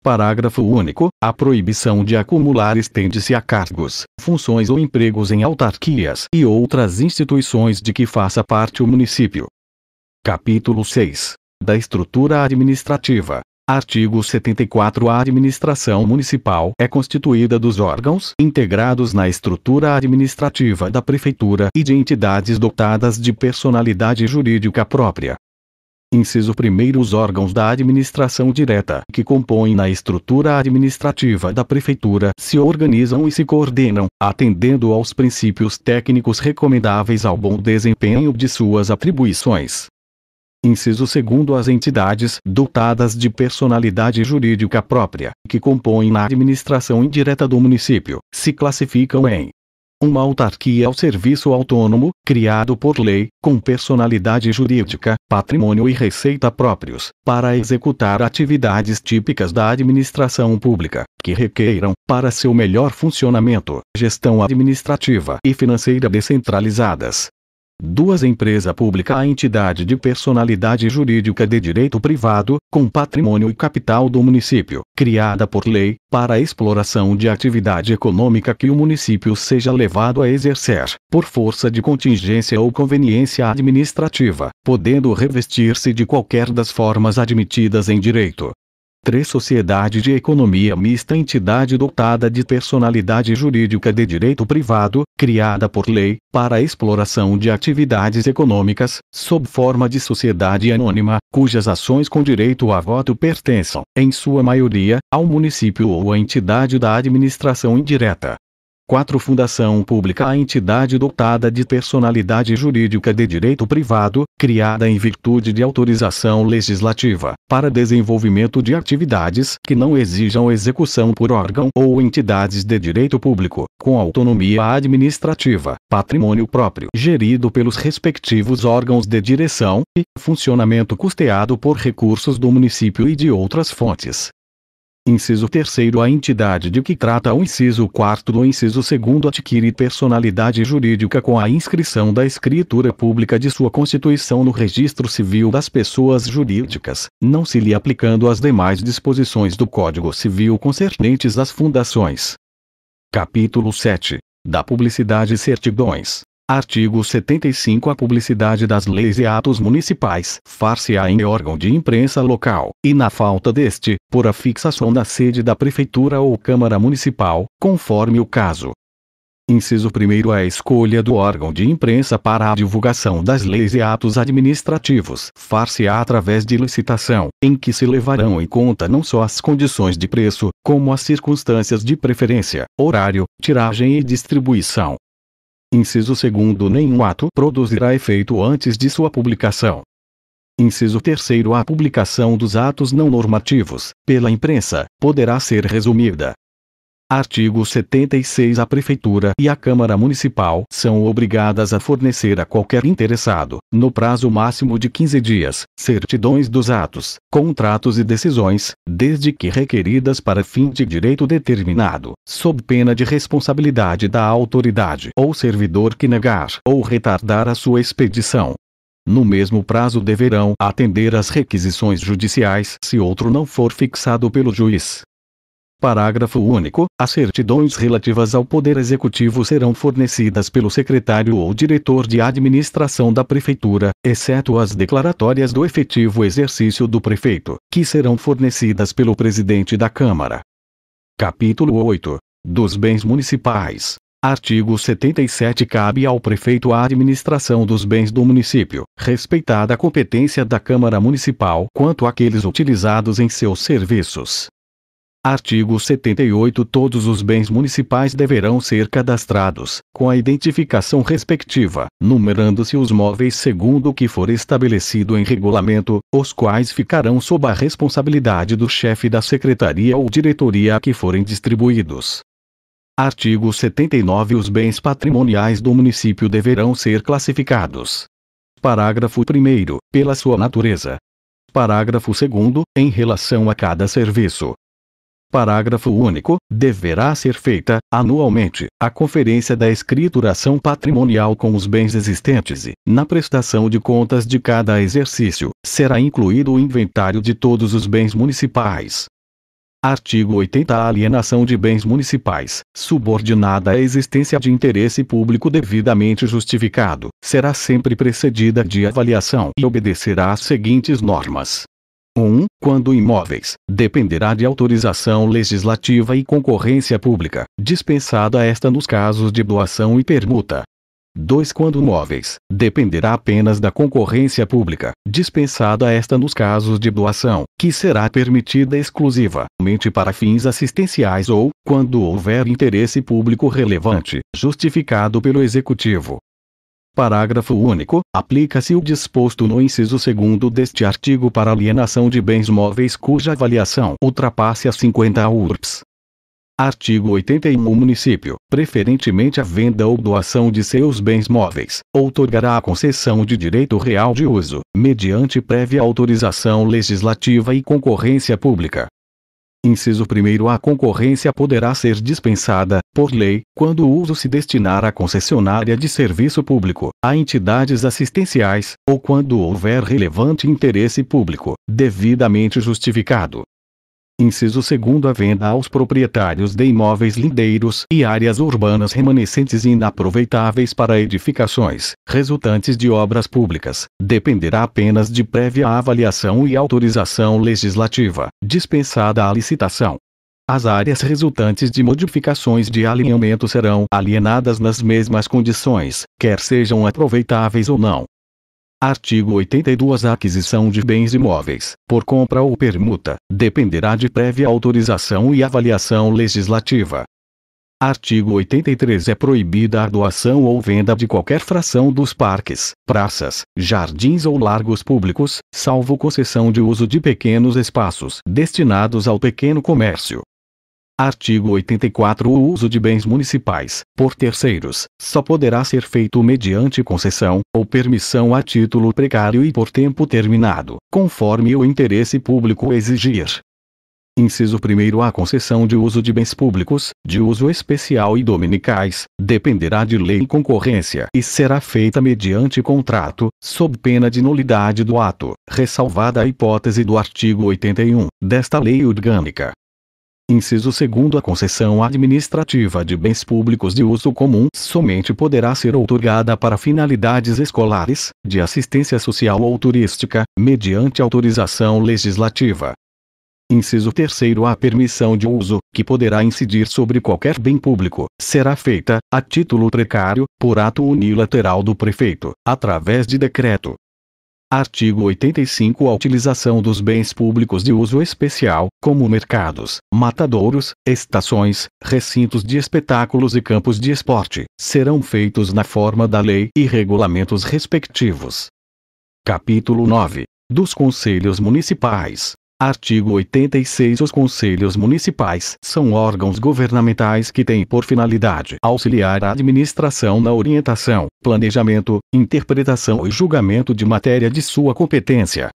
Parágrafo único. A proibição de acumular estende-se a cargos, funções ou empregos em autarquias e outras instituições de que faça parte o município. Capítulo 6. Da estrutura administrativa. Artigo 74 A administração municipal é constituída dos órgãos integrados na estrutura administrativa da prefeitura e de entidades dotadas de personalidade jurídica própria. Inciso 1º Os órgãos da administração direta que compõem na estrutura administrativa da prefeitura se organizam e se coordenam, atendendo aos princípios técnicos recomendáveis ao bom desempenho de suas atribuições. Inciso 2º As entidades dotadas de personalidade jurídica própria, que compõem na administração indireta do município, se classificam em uma autarquia ao serviço autônomo, criado por lei, com personalidade jurídica, patrimônio e receita próprios, para executar atividades típicas da administração pública, que requeiram, para seu melhor funcionamento, gestão administrativa e financeira descentralizadas. 2. Empresa pública. A entidade de personalidade jurídica de direito privado, com patrimônio e capital do município, criada por lei, para a exploração de atividade econômica que o município seja levado a exercer, por força de contingência ou conveniência administrativa, podendo revestir-se de qualquer das formas admitidas em direito. 3. Sociedade de economia mista. Entidade dotada de personalidade jurídica de direito privado, criada por lei, para a exploração de atividades econômicas, sob forma de sociedade anônima, cujas ações com direito a voto pertençam, em sua maioria, ao município ou à entidade da administração indireta. 4. Fundação pública. A entidade dotada de personalidade jurídica de direito privado, criada em virtude de autorização legislativa, para desenvolvimento de atividades que não exijam execução por órgão ou entidades de direito público, com autonomia administrativa, patrimônio próprio, gerido pelos respectivos órgãos de direção, e funcionamento custeado por recursos do município e de outras fontes. Inciso 3º. A entidade de que trata o inciso 4º do inciso 2º adquire personalidade jurídica com a inscrição da escritura pública de sua constituição no registro civil das pessoas jurídicas, não se lhe aplicando as demais disposições do Código Civil concernentes às fundações. Capítulo 7. Da publicidade e certidões. Artigo 75. A publicidade das leis e atos municipais far-se-á em órgão de imprensa local, e na falta deste, por afixação na sede da Prefeitura ou Câmara Municipal, conforme o caso. Inciso 1º. A escolha do órgão de imprensa para a divulgação das leis e atos administrativos far-se-á através de licitação, em que se levarão em conta não só as condições de preço, como as circunstâncias de preferência, horário, tiragem e distribuição. Inciso 2º. Nenhum ato produzirá efeito antes de sua publicação. Inciso 3º. A publicação dos atos não normativos, pela imprensa, poderá ser resumida. Artigo 76. A Prefeitura e a Câmara Municipal são obrigadas a fornecer a qualquer interessado, no prazo máximo de 15 dias, certidões dos atos, contratos e decisões, desde que requeridas para fim de direito determinado, sob pena de responsabilidade da autoridade ou servidor que negar ou retardar a sua expedição. No mesmo prazo deverão atender às requisições judiciais se outro não for fixado pelo juiz. Parágrafo único. As certidões relativas ao Poder Executivo serão fornecidas pelo secretário ou diretor de administração da Prefeitura, exceto as declaratórias do efetivo exercício do prefeito, que serão fornecidas pelo presidente da Câmara. Capítulo 8. Dos bens municipais. Artigo 77. Cabe ao prefeito a administração dos bens do município, respeitada a competência da Câmara Municipal quanto àqueles utilizados em seus serviços. Artigo 78. Todos os bens municipais deverão ser cadastrados, com a identificação respectiva, numerando-se os móveis segundo o que for estabelecido em regulamento, os quais ficarão sob a responsabilidade do chefe da secretaria ou diretoria a que forem distribuídos. Artigo 79. Os bens patrimoniais do município deverão ser classificados. Parágrafo 1º. Pela sua natureza. Parágrafo 2º. Em relação a cada serviço. Parágrafo único. Deverá ser feita, anualmente, a conferência da escrituração patrimonial com os bens existentes e, na prestação de contas de cada exercício, será incluído o inventário de todos os bens municipais. Artigo 80. A alienação de bens municipais, subordinada à existência de interesse público devidamente justificado, será sempre precedida de avaliação e obedecerá às seguintes normas. 1. Quando imóveis, dependerá de autorização legislativa e concorrência pública, dispensada esta nos casos de doação e permuta. 2. Quando móveis, dependerá apenas da concorrência pública, dispensada esta nos casos de doação, que será permitida exclusivamente para fins assistenciais ou, quando houver interesse público relevante, justificado pelo Executivo. Parágrafo único. Aplica-se o disposto no inciso 2º deste artigo para alienação de bens móveis cuja avaliação ultrapasse as 50 URPs. Artigo 81. O município, preferentemente a venda ou doação de seus bens móveis, outorgará a concessão de direito real de uso, mediante prévia autorização legislativa e concorrência pública. Inciso 1. A concorrência poderá ser dispensada, por lei, quando o uso se destinar à concessionária de serviço público, a entidades assistenciais, ou quando houver relevante interesse público, devidamente justificado. Inciso 2. A venda aos proprietários de imóveis lindeiros e áreas urbanas remanescentes inaproveitáveis para edificações, resultantes de obras públicas, dependerá apenas de prévia avaliação e autorização legislativa, dispensada a licitação. As áreas resultantes de modificações de alinhamento serão alienadas nas mesmas condições, quer sejam aproveitáveis ou não. Artigo 82. A aquisição de bens imóveis, por compra ou permuta, dependerá de prévia autorização e avaliação legislativa. Artigo 83. É proibida a doação ou venda de qualquer fração dos parques, praças, jardins ou largos públicos, salvo concessão de uso de pequenos espaços destinados ao pequeno comércio. Artigo 84. O uso de bens municipais, por terceiros, só poderá ser feito mediante concessão, ou permissão a título precário e por tempo terminado, conforme o interesse público exigir. Inciso 1. A concessão de uso de bens públicos, de uso especial e dominicais, dependerá de lei e concorrência e será feita mediante contrato, sob pena de nulidade do ato, ressalvada a hipótese do artigo 81, desta lei orgânica. Inciso 2. A concessão administrativa de bens públicos de uso comum somente poderá ser outorgada para finalidades escolares, de assistência social ou turística, mediante autorização legislativa. Inciso 3. A permissão de uso, que poderá incidir sobre qualquer bem público, será feita, a título precário, por ato unilateral do prefeito, através de decreto. Artigo 85. A utilização dos bens públicos de uso especial, como mercados, matadouros, estações, recintos de espetáculos e campos de esporte, serão feitos na forma da lei e regulamentos respectivos. Capítulo 9. Dos Conselhos Municipais. Artigo 86. Os conselhos municipais são órgãos governamentais que têm por finalidade auxiliar a administração na orientação, planejamento, interpretação e julgamento de matéria de sua competência.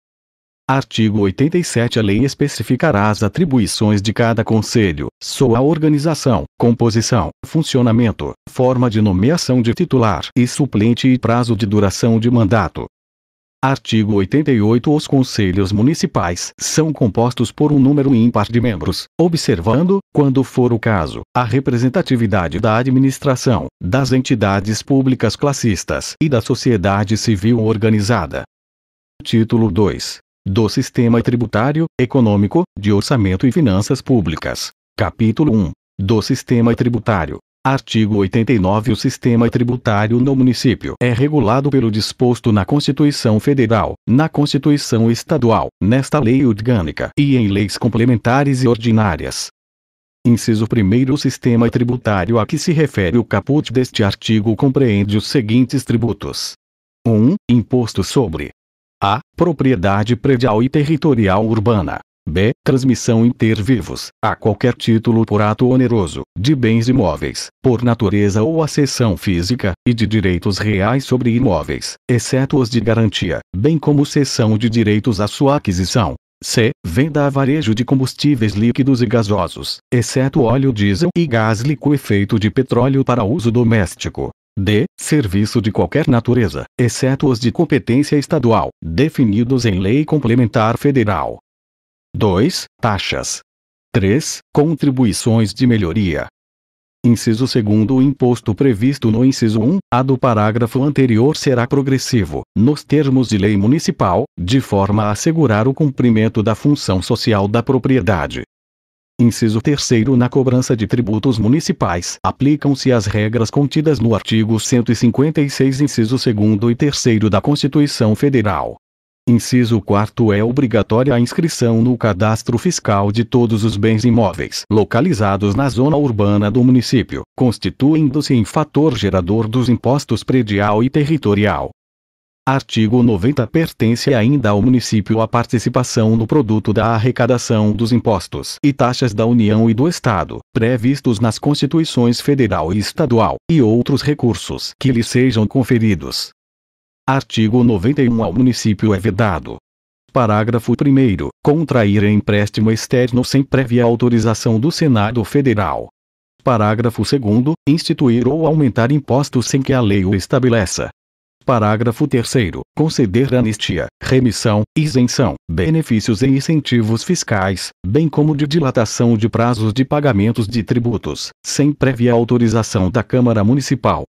Artigo 87. A lei especificará as atribuições de cada conselho, sua organização, composição, funcionamento, forma de nomeação de titular e suplente e prazo de duração de mandato. Artigo 88. Os conselhos municipais são compostos por um número ímpar de membros, observando, quando for o caso, a representatividade da administração, das entidades públicas classistas e da sociedade civil organizada. Título 2. Do Sistema Tributário, Econômico, de Orçamento e Finanças Públicas. Capítulo 1. Do Sistema Tributário. Artigo 89. O sistema tributário no município é regulado pelo disposto na Constituição Federal, na Constituição Estadual, nesta lei orgânica e em leis complementares e ordinárias. Inciso 1. O sistema tributário a que se refere o caput deste artigo compreende os seguintes tributos. 1. Imposto sobre a. Propriedade predial e territorial urbana. B. Transmissão inter vivos, a qualquer título por ato oneroso, de bens imóveis, por natureza ou acessão física, e de direitos reais sobre imóveis, exceto os de garantia, bem como cessão de direitos à sua aquisição. C. Venda a varejo de combustíveis líquidos e gasosos, exceto óleo diesel e gás liquefeito de petróleo para uso doméstico. D. Serviço de qualquer natureza, exceto os de competência estadual, definidos em lei complementar federal. 2. Taxas. 3. Contribuições de melhoria. Inciso 2. O imposto previsto no inciso 1, a do parágrafo anterior será progressivo, nos termos de lei municipal, de forma a assegurar o cumprimento da função social da propriedade. Inciso 3. Na cobrança de tributos municipais, aplicam-se as regras contidas no artigo 156, inciso 2 e 3 da Constituição Federal. Inciso 4. É obrigatória a inscrição no cadastro fiscal de todos os bens imóveis localizados na zona urbana do município, constituindo-se em fator gerador dos impostos predial e territorial. Artigo 90. Pertence ainda ao município a participação no produto da arrecadação dos impostos e taxas da União e do Estado, previstos nas Constituições Federal e Estadual, e outros recursos que lhe sejam conferidos. Artigo 91. Ao município é vedado: parágrafo 1º, contrair empréstimo externo sem prévia autorização do Senado Federal. Parágrafo 2º, instituir ou aumentar impostos sem que a lei o estabeleça. Parágrafo 3º, conceder anistia, remissão, isenção, benefícios e incentivos fiscais, bem como de dilatação de prazos de pagamentos de tributos, sem prévia autorização da Câmara Municipal.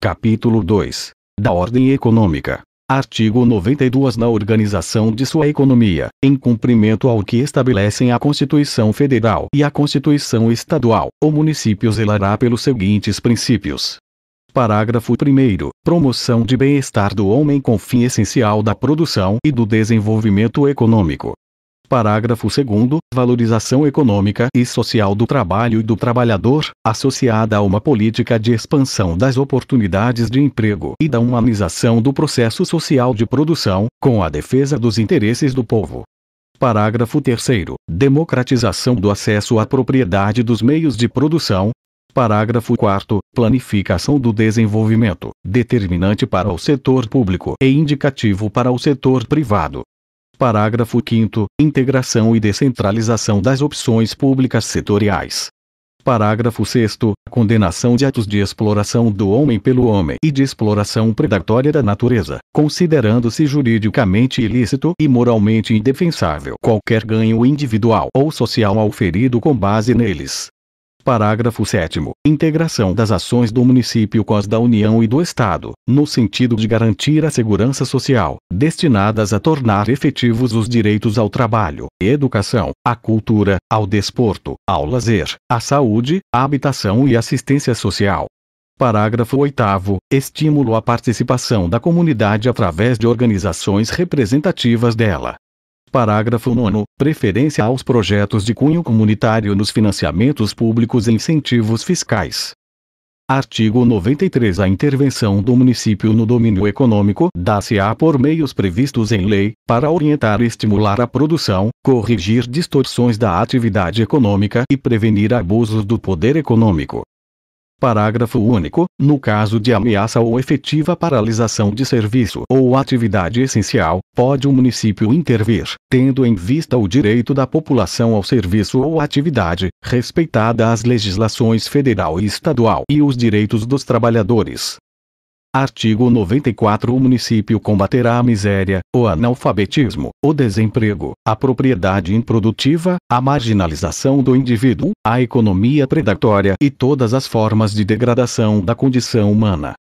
Capítulo 2. Da Ordem Econômica. Artigo 92. Na organização de sua economia, em cumprimento ao que estabelecem a Constituição Federal e a Constituição Estadual, o município zelará pelos seguintes princípios. Parágrafo 1º. Promoção de bem-estar do homem com fim essencial da produção e do desenvolvimento econômico. Parágrafo 2º. Valorização econômica e social do trabalho e do trabalhador, associada a uma política de expansão das oportunidades de emprego e da humanização do processo social de produção, com a defesa dos interesses do povo. Parágrafo 3º. Democratização do acesso à propriedade dos meios de produção. Parágrafo 4º. Planificação do desenvolvimento, determinante para o setor público e indicativo para o setor privado. Parágrafo 5º. Integração e descentralização das opções públicas setoriais. Parágrafo 6º. Condenação de atos de exploração do homem pelo homem e de exploração predatória da natureza, considerando-se juridicamente ilícito e moralmente indefensável qualquer ganho individual ou social auferido com base neles. Parágrafo 7º. Integração das ações do município com as da União e do Estado, no sentido de garantir a segurança social, destinadas a tornar efetivos os direitos ao trabalho, educação, à cultura, ao desporto, ao lazer, à saúde, à habitação e assistência social. Parágrafo 8º. Estímulo à participação da comunidade através de organizações representativas dela. Parágrafo 9º. Preferência aos projetos de cunho comunitário nos financiamentos públicos e incentivos fiscais. Artigo 93. A intervenção do município no domínio econômico dá-se-á por meios previstos em lei, para orientar e estimular a produção, corrigir distorções da atividade econômica e prevenir abusos do poder econômico. Parágrafo único. No caso de ameaça ou efetiva paralisação de serviço ou atividade essencial, pode o município intervir, tendo em vista o direito da população ao serviço ou atividade, respeitada as legislações federal e estadual e os direitos dos trabalhadores. Artigo 94. O município combaterá a miséria, o analfabetismo, o desemprego, a propriedade improdutiva, a marginalização do indivíduo, a economia predatória e todas as formas de degradação da condição humana.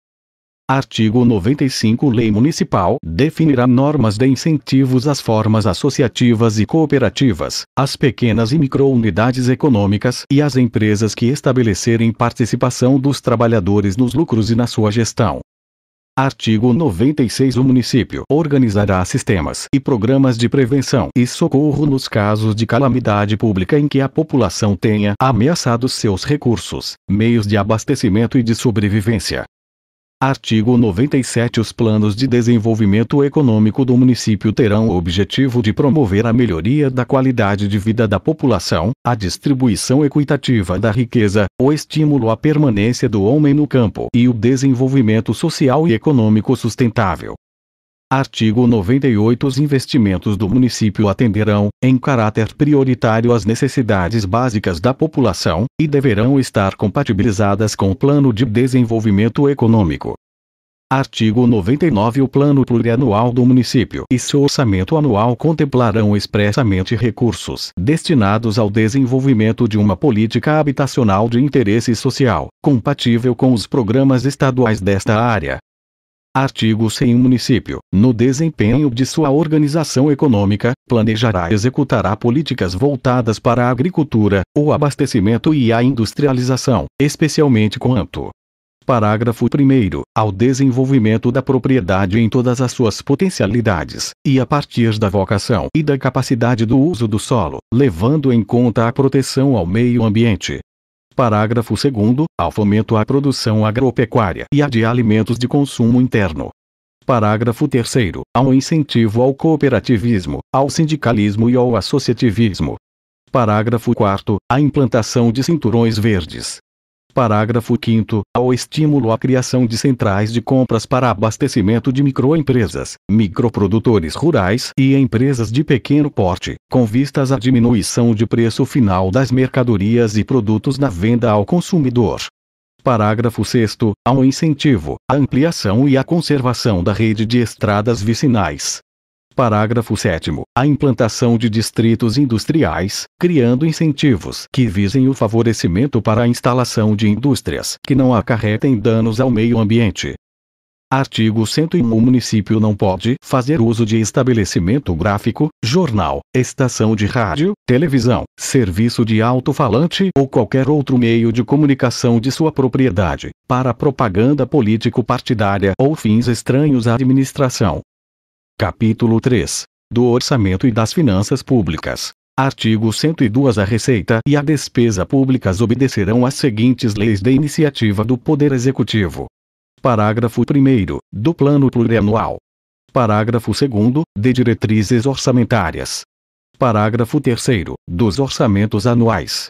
Artigo 95. Lei municipal definirá normas de incentivos às formas associativas e cooperativas, às pequenas e microunidades econômicas e às empresas que estabelecerem participação dos trabalhadores nos lucros e na sua gestão. Artigo 96. O município organizará sistemas e programas de prevenção e socorro nos casos de calamidade pública em que a população tenha ameaçado seus recursos, meios de abastecimento e de sobrevivência. Artigo 97. Os planos de desenvolvimento econômico do município terão o objetivo de promover a melhoria da qualidade de vida da população, a distribuição equitativa da riqueza, o estímulo à permanência do homem no campo e o desenvolvimento social e econômico sustentável. Artigo 98. Os investimentos do município atenderão, em caráter prioritário, às necessidades básicas da população, e deverão estar compatibilizadas com o Plano de Desenvolvimento Econômico. Artigo 99. O Plano Plurianual do município e seu orçamento anual contemplarão expressamente recursos destinados ao desenvolvimento de uma política habitacional de interesse social, compatível com os programas estaduais desta área. Artigo 100. O município, no desempenho de sua organização econômica, planejará e executará políticas voltadas para a agricultura, o abastecimento e a industrialização, especialmente quanto: parágrafo 1º, ao desenvolvimento da propriedade em todas as suas potencialidades, e a partir da vocação e da capacidade do uso do solo, levando em conta a proteção ao meio ambiente. Parágrafo 2º, ao fomento à produção agropecuária e a de alimentos de consumo interno. Parágrafo 3º. Há um incentivo ao cooperativismo, ao sindicalismo e ao associativismo. Parágrafo 4º. A implantação de cinturões verdes. Parágrafo 5º. Ao estímulo à criação de centrais de compras para abastecimento de microempresas, microprodutores rurais e empresas de pequeno porte, com vistas à diminuição de preço final das mercadorias e produtos na venda ao consumidor. Parágrafo 6º. Há um incentivo à ampliação e à conservação da rede de estradas vicinais. Parágrafo 7º. A implantação de distritos industriais, criando incentivos que visem o favorecimento para a instalação de indústrias que não acarretem danos ao meio ambiente. Artigo 101. O município não pode fazer uso de estabelecimento gráfico, jornal, estação de rádio, televisão, serviço de alto-falante ou qualquer outro meio de comunicação de sua propriedade, para propaganda político-partidária ou fins estranhos à administração. Capítulo 3. Do Orçamento e das Finanças Públicas. Artigo 102. A receita e a despesa públicas obedecerão às seguintes leis de iniciativa do Poder Executivo. Parágrafo 1º. Do Plano Plurianual. Parágrafo 2º. De diretrizes orçamentárias. Parágrafo 3º. Dos orçamentos anuais.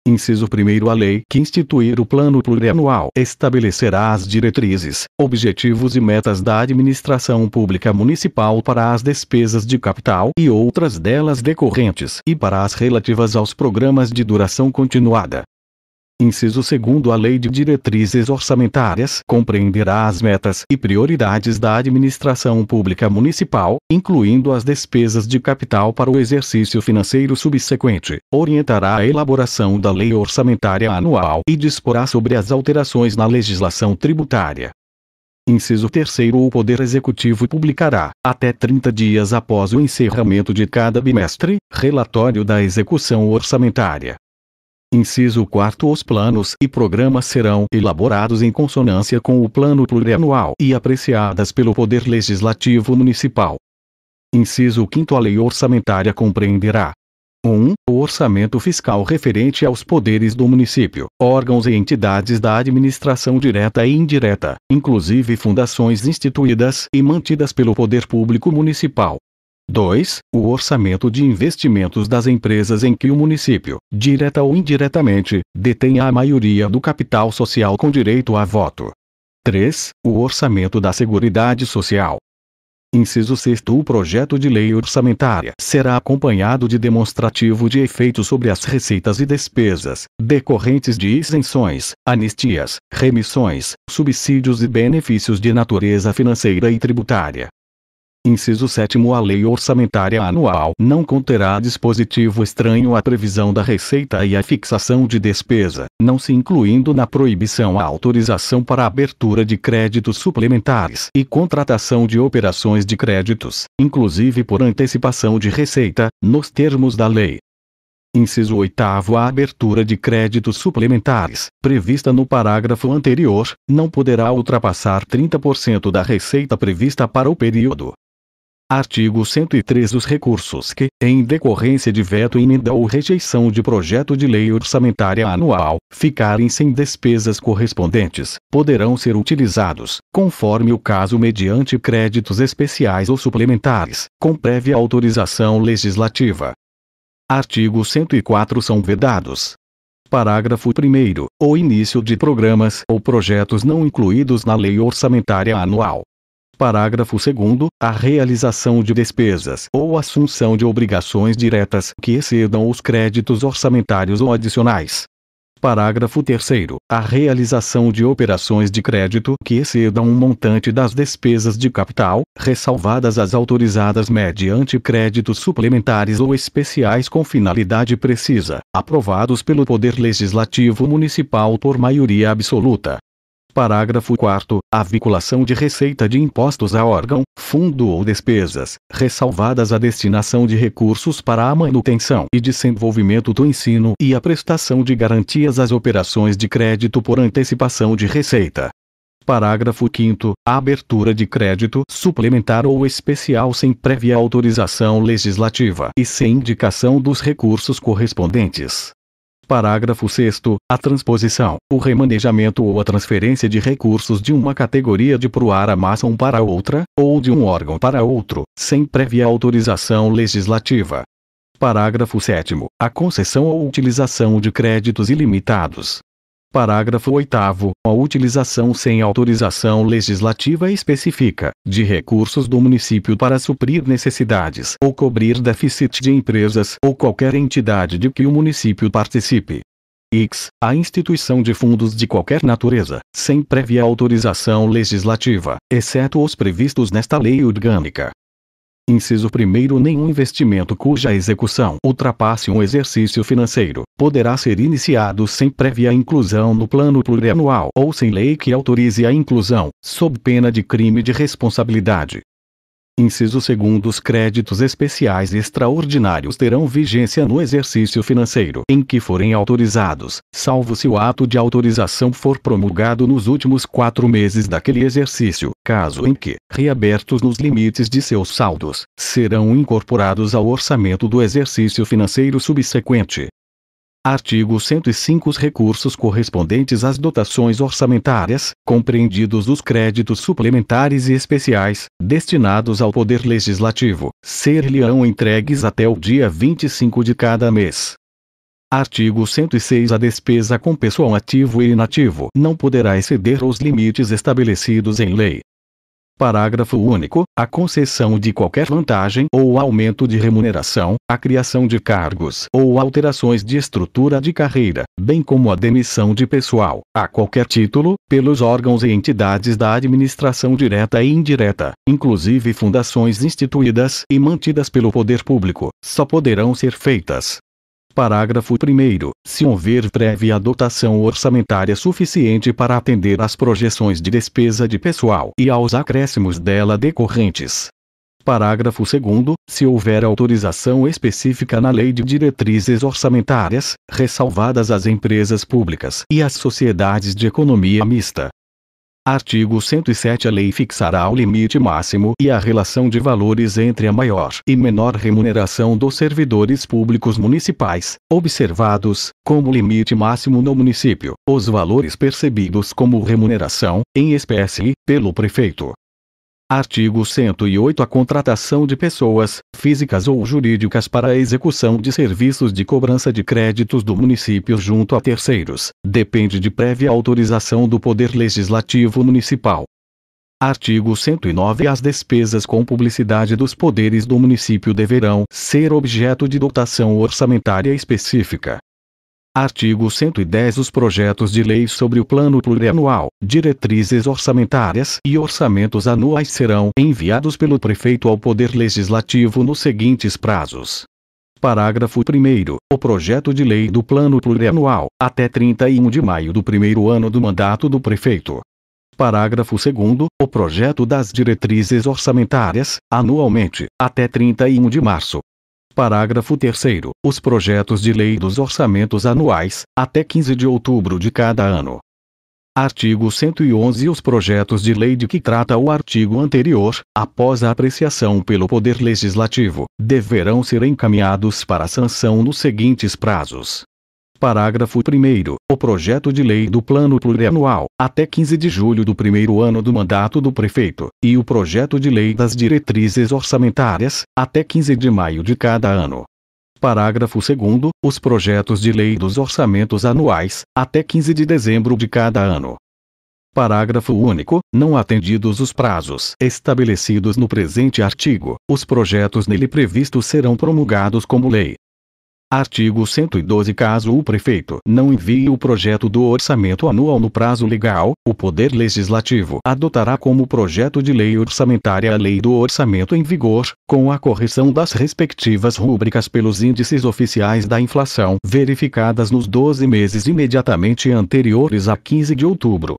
Inciso 1º. A lei que instituir o Plano Plurianual estabelecerá as diretrizes, objetivos e metas da administração pública municipal para as despesas de capital e outras delas decorrentes e para as relativas aos programas de duração continuada. Inciso 2º. A Lei de Diretrizes Orçamentárias compreenderá as metas e prioridades da administração pública municipal, incluindo as despesas de capital para o exercício financeiro subsequente, orientará a elaboração da Lei Orçamentária Anual e disporá sobre as alterações na legislação tributária. Inciso 3º. O Poder Executivo publicará, até 30 dias após o encerramento de cada bimestre, relatório da execução orçamentária. Inciso 4º. Os planos e programas serão elaborados em consonância com o Plano Plurianual e apreciadas pelo Poder Legislativo Municipal. Inciso 5º. A lei orçamentária compreenderá: 1. O orçamento fiscal referente aos poderes do município, órgãos e entidades da administração direta e indireta, inclusive fundações instituídas e mantidas pelo Poder Público Municipal. 2. O orçamento de investimentos das empresas em que o município, direta ou indiretamente, detenha a maioria do capital social com direito a voto. 3. O orçamento da Seguridade Social. Inciso 6º. O projeto de lei orçamentária será acompanhado de demonstrativo de efeito sobre as receitas e despesas, decorrentes de isenções, anistias, remissões, subsídios e benefícios de natureza financeira e tributária. Inciso 7º. A lei orçamentária anual não conterá dispositivo estranho à previsão da receita e à fixação de despesa, não se incluindo na proibição a autorização para a abertura de créditos suplementares e contratação de operações de créditos, inclusive por antecipação de receita, nos termos da lei. Inciso 8º. A abertura de créditos suplementares, prevista no parágrafo anterior, não poderá ultrapassar 30% da receita prevista para o período. Artigo 103. Os recursos que, em decorrência de veto, emenda ou rejeição de projeto de lei orçamentária anual, ficarem sem despesas correspondentes, poderão ser utilizados, conforme o caso, mediante créditos especiais ou suplementares, com prévia autorização legislativa. Artigo 104. São vedados: parágrafo 1º, o início de programas ou projetos não incluídos na lei orçamentária anual. Parágrafo 2º, a realização de despesas ou assunção de obrigações diretas que excedam os créditos orçamentários ou adicionais. Parágrafo 3º, a realização de operações de crédito que excedam um montante das despesas de capital, ressalvadas as autorizadas mediante créditos suplementares ou especiais com finalidade precisa, aprovados pelo Poder Legislativo Municipal por maioria absoluta. Parágrafo 4º, a vinculação de receita de impostos a órgão, fundo ou despesas, ressalvadas a destinação de recursos para a manutenção e desenvolvimento do ensino e a prestação de garantias às operações de crédito por antecipação de receita. Parágrafo 5º, a abertura de crédito suplementar ou especial sem prévia autorização legislativa e sem indicação dos recursos correspondentes. Parágrafo 6º. A transposição, o remanejamento ou a transferência de recursos de uma categoria de programação para outra, ou de um órgão para outro, sem prévia autorização legislativa. Parágrafo 7º. A concessão ou utilização de créditos ilimitados. Parágrafo 8º. A utilização sem autorização legislativa específica, de recursos do município para suprir necessidades ou cobrir déficit de empresas ou qualquer entidade de que o município participe. X. A instituição de fundos de qualquer natureza, sem prévia autorização legislativa, exceto os previstos nesta lei orgânica. Inciso 1º. Nenhum investimento cuja execução ultrapasse um exercício financeiro, poderá ser iniciado sem prévia inclusão no plano plurianual ou sem lei que autorize a inclusão, sob pena de crime de responsabilidade. Inciso 2º. Os créditos especiais extraordinários terão vigência no exercício financeiro em que forem autorizados, salvo se o ato de autorização for promulgado nos últimos 4 meses daquele exercício, caso em que, reabertos nos limites de seus saldos, serão incorporados ao orçamento do exercício financeiro subsequente. Artigo 105. Os recursos correspondentes às dotações orçamentárias, compreendidos os créditos suplementares e especiais, destinados ao Poder Legislativo, ser-lhe-ão entregues até o dia 25 de cada mês. Artigo 106. A despesa com pessoal ativo e inativo não poderá exceder os limites estabelecidos em lei. Parágrafo único. A concessão de qualquer vantagem ou aumento de remuneração, a criação de cargos ou alterações de estrutura de carreira, bem como a demissão de pessoal, a qualquer título, pelos órgãos e entidades da administração direta e indireta, inclusive fundações instituídas e mantidas pelo poder público, só poderão ser feitas. Parágrafo 1º. Se houver prévia dotação orçamentária suficiente para atender às projeções de despesa de pessoal e aos acréscimos dela decorrentes. Parágrafo 2º. Se houver autorização específica na Lei de Diretrizes Orçamentárias, ressalvadas as empresas públicas e as sociedades de economia mista. Artigo 107. A lei fixará o limite máximo e a relação de valores entre a maior e menor remuneração dos servidores públicos municipais, observados, como limite máximo no município, os valores percebidos como remuneração, em espécie, pelo prefeito. Artigo 108. A contratação de pessoas, físicas ou jurídicas para a execução de serviços de cobrança de créditos do município junto a terceiros, depende de prévia autorização do Poder Legislativo Municipal. Artigo 109. As despesas com publicidade dos poderes do município deverão ser objeto de dotação orçamentária específica. Artigo 110. Os projetos de lei sobre o Plano Plurianual, diretrizes orçamentárias e orçamentos anuais serão enviados pelo prefeito ao Poder Legislativo nos seguintes prazos. Parágrafo 1º. O projeto de lei do Plano Plurianual, até 31 de maio do primeiro ano do mandato do prefeito. Parágrafo 2º. O projeto das diretrizes orçamentárias, anualmente, até 31 de março. Parágrafo 3º. Os projetos de lei dos orçamentos anuais, até 15 de outubro de cada ano. Artigo 111. Os projetos de lei de que trata o artigo anterior, após a apreciação pelo Poder Legislativo, deverão ser encaminhados para sanção nos seguintes prazos. Parágrafo 1º. O projeto de lei do Plano Plurianual, até 15 de julho do primeiro ano do mandato do prefeito, e o projeto de lei das diretrizes orçamentárias, até 15 de maio de cada ano. Parágrafo 2º. Os projetos de lei dos orçamentos anuais, até 15 de dezembro de cada ano. Parágrafo único. Não atendidos os prazos estabelecidos no presente artigo, os projetos nele previstos serão promulgados como lei. Artigo 112. Caso o prefeito não envie o projeto do orçamento anual no prazo legal, o Poder Legislativo adotará como projeto de lei orçamentária a lei do orçamento em vigor, com a correção das respectivas rúbricas pelos índices oficiais da inflação verificadas nos 12 meses imediatamente anteriores a 15 de outubro.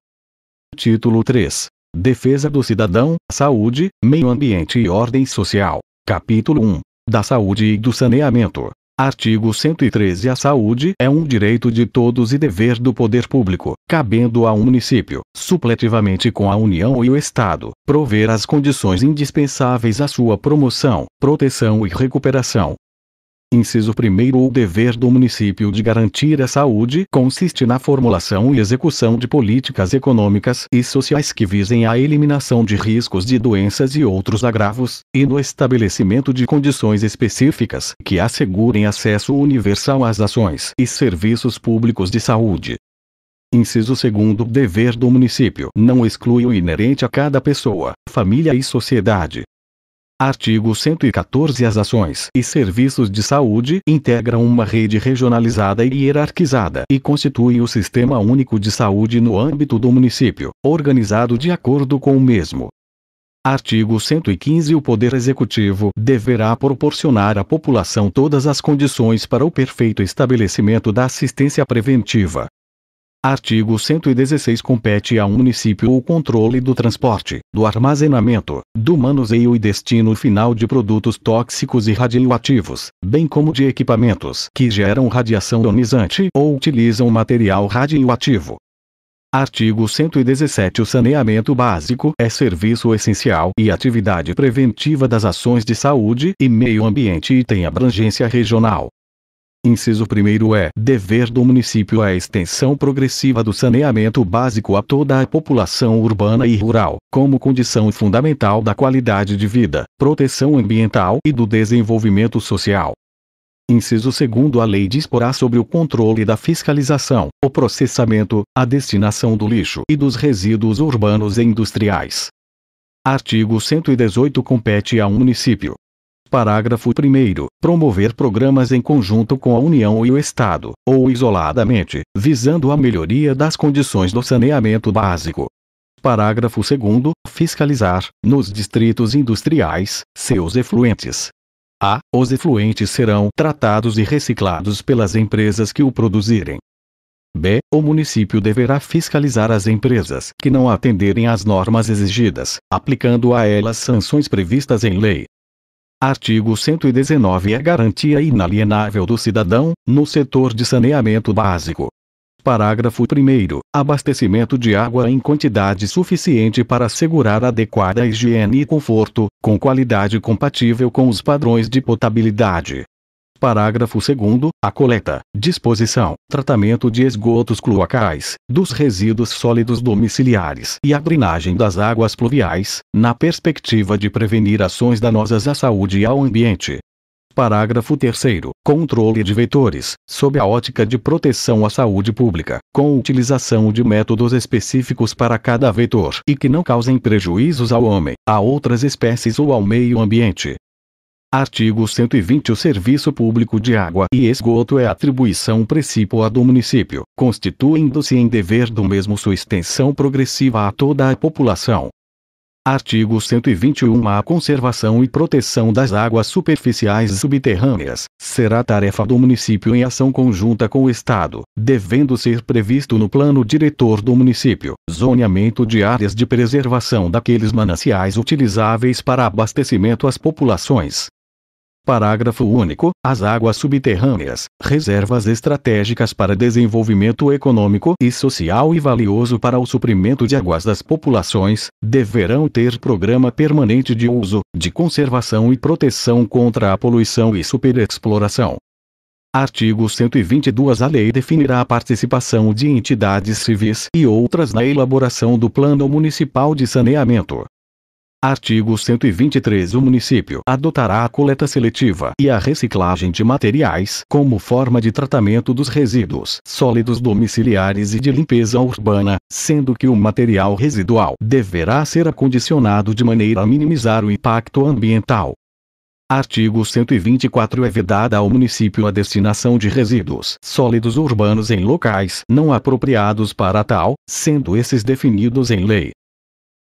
Título 3. Defesa do cidadão, saúde, meio ambiente e ordem social. Capítulo 1. Da saúde e do saneamento. Artigo 113. A saúde é um direito de todos e dever do poder público, cabendo ao município, supletivamente com a União e o Estado, prover as condições indispensáveis à sua promoção, proteção e recuperação. Inciso 1º. O dever do município de garantir a saúde consiste na formulação e execução de políticas econômicas e sociais que visem a eliminação de riscos de doenças e outros agravos, e no estabelecimento de condições específicas que assegurem acesso universal às ações e serviços públicos de saúde. Inciso 2º. Dever do município não exclui o inerente a cada pessoa, família e sociedade. Artigo 114. As ações e serviços de saúde integram uma rede regionalizada e hierarquizada e constituem o Sistema Único de Saúde no âmbito do município, organizado de acordo com o mesmo. Artigo 115. O Poder Executivo deverá proporcionar à população todas as condições para o perfeito estabelecimento da assistência preventiva. Artigo 116. Compete a um município o controle do transporte, do armazenamento, do manuseio e destino final de produtos tóxicos e radioativos, bem como de equipamentos que geram radiação ionizante ou utilizam material radioativo. Artigo 117. O saneamento básico é serviço essencial e atividade preventiva das ações de saúde e meio ambiente e tem abrangência regional. Inciso 1º. É dever do município a extensão progressiva do saneamento básico a toda a população urbana e rural, como condição fundamental da qualidade de vida, proteção ambiental e do desenvolvimento social. Inciso 2º. A lei disporá sobre o controle da fiscalização, o processamento, a destinação do lixo e dos resíduos urbanos e industriais. Artigo 118. Compete a um município. Parágrafo 1º. Promover programas em conjunto com a União e o Estado, ou isoladamente, visando a melhoria das condições do saneamento básico. Parágrafo 2º. Fiscalizar, nos distritos industriais, seus efluentes. A. Os efluentes serão tratados e reciclados pelas empresas que o produzirem. B. O município deverá fiscalizar as empresas que não atenderem às normas exigidas, aplicando a elas sanções previstas em lei. Artigo 119. A garantia inalienável do cidadão, no setor de saneamento básico. Parágrafo 1º. Abastecimento de água em quantidade suficiente para assegurar adequada higiene e conforto, com qualidade compatível com os padrões de potabilidade. Parágrafo 2º. A coleta, disposição, tratamento de esgotos cloacais, dos resíduos sólidos domiciliares e a drenagem das águas pluviais, na perspectiva de prevenir ações danosas à saúde e ao ambiente. Parágrafo 3º. Controle de vetores, sob a ótica de proteção à saúde pública, com utilização de métodos específicos para cada vetor e que não causem prejuízos ao homem, a outras espécies ou ao meio ambiente. Artigo 120. O serviço público de água e esgoto é atribuição precípua do município, constituindo-se em dever do mesmo sua extensão progressiva a toda a população. Artigo 121. A conservação e proteção das águas superficiais e subterrâneas será tarefa do município em ação conjunta com o Estado, devendo ser previsto no plano diretor do município zoneamento de áreas de preservação daqueles mananciais utilizáveis para abastecimento às populações. Parágrafo único. As águas subterrâneas, reservas estratégicas para desenvolvimento econômico e social e valioso para o suprimento de águas das populações, deverão ter programa permanente de uso, de conservação e proteção contra a poluição e superexploração. Artigo 122. A lei definirá a participação de entidades civis e outras na elaboração do Plano Municipal de Saneamento. Artigo 123. O município adotará a coleta seletiva e a reciclagem de materiais como forma de tratamento dos resíduos sólidos domiciliares e de limpeza urbana, sendo que o material residual deverá ser acondicionado de maneira a minimizar o impacto ambiental. Artigo 124. É vedada ao município a destinação de resíduos sólidos urbanos em locais não apropriados para tal, sendo esses definidos em lei.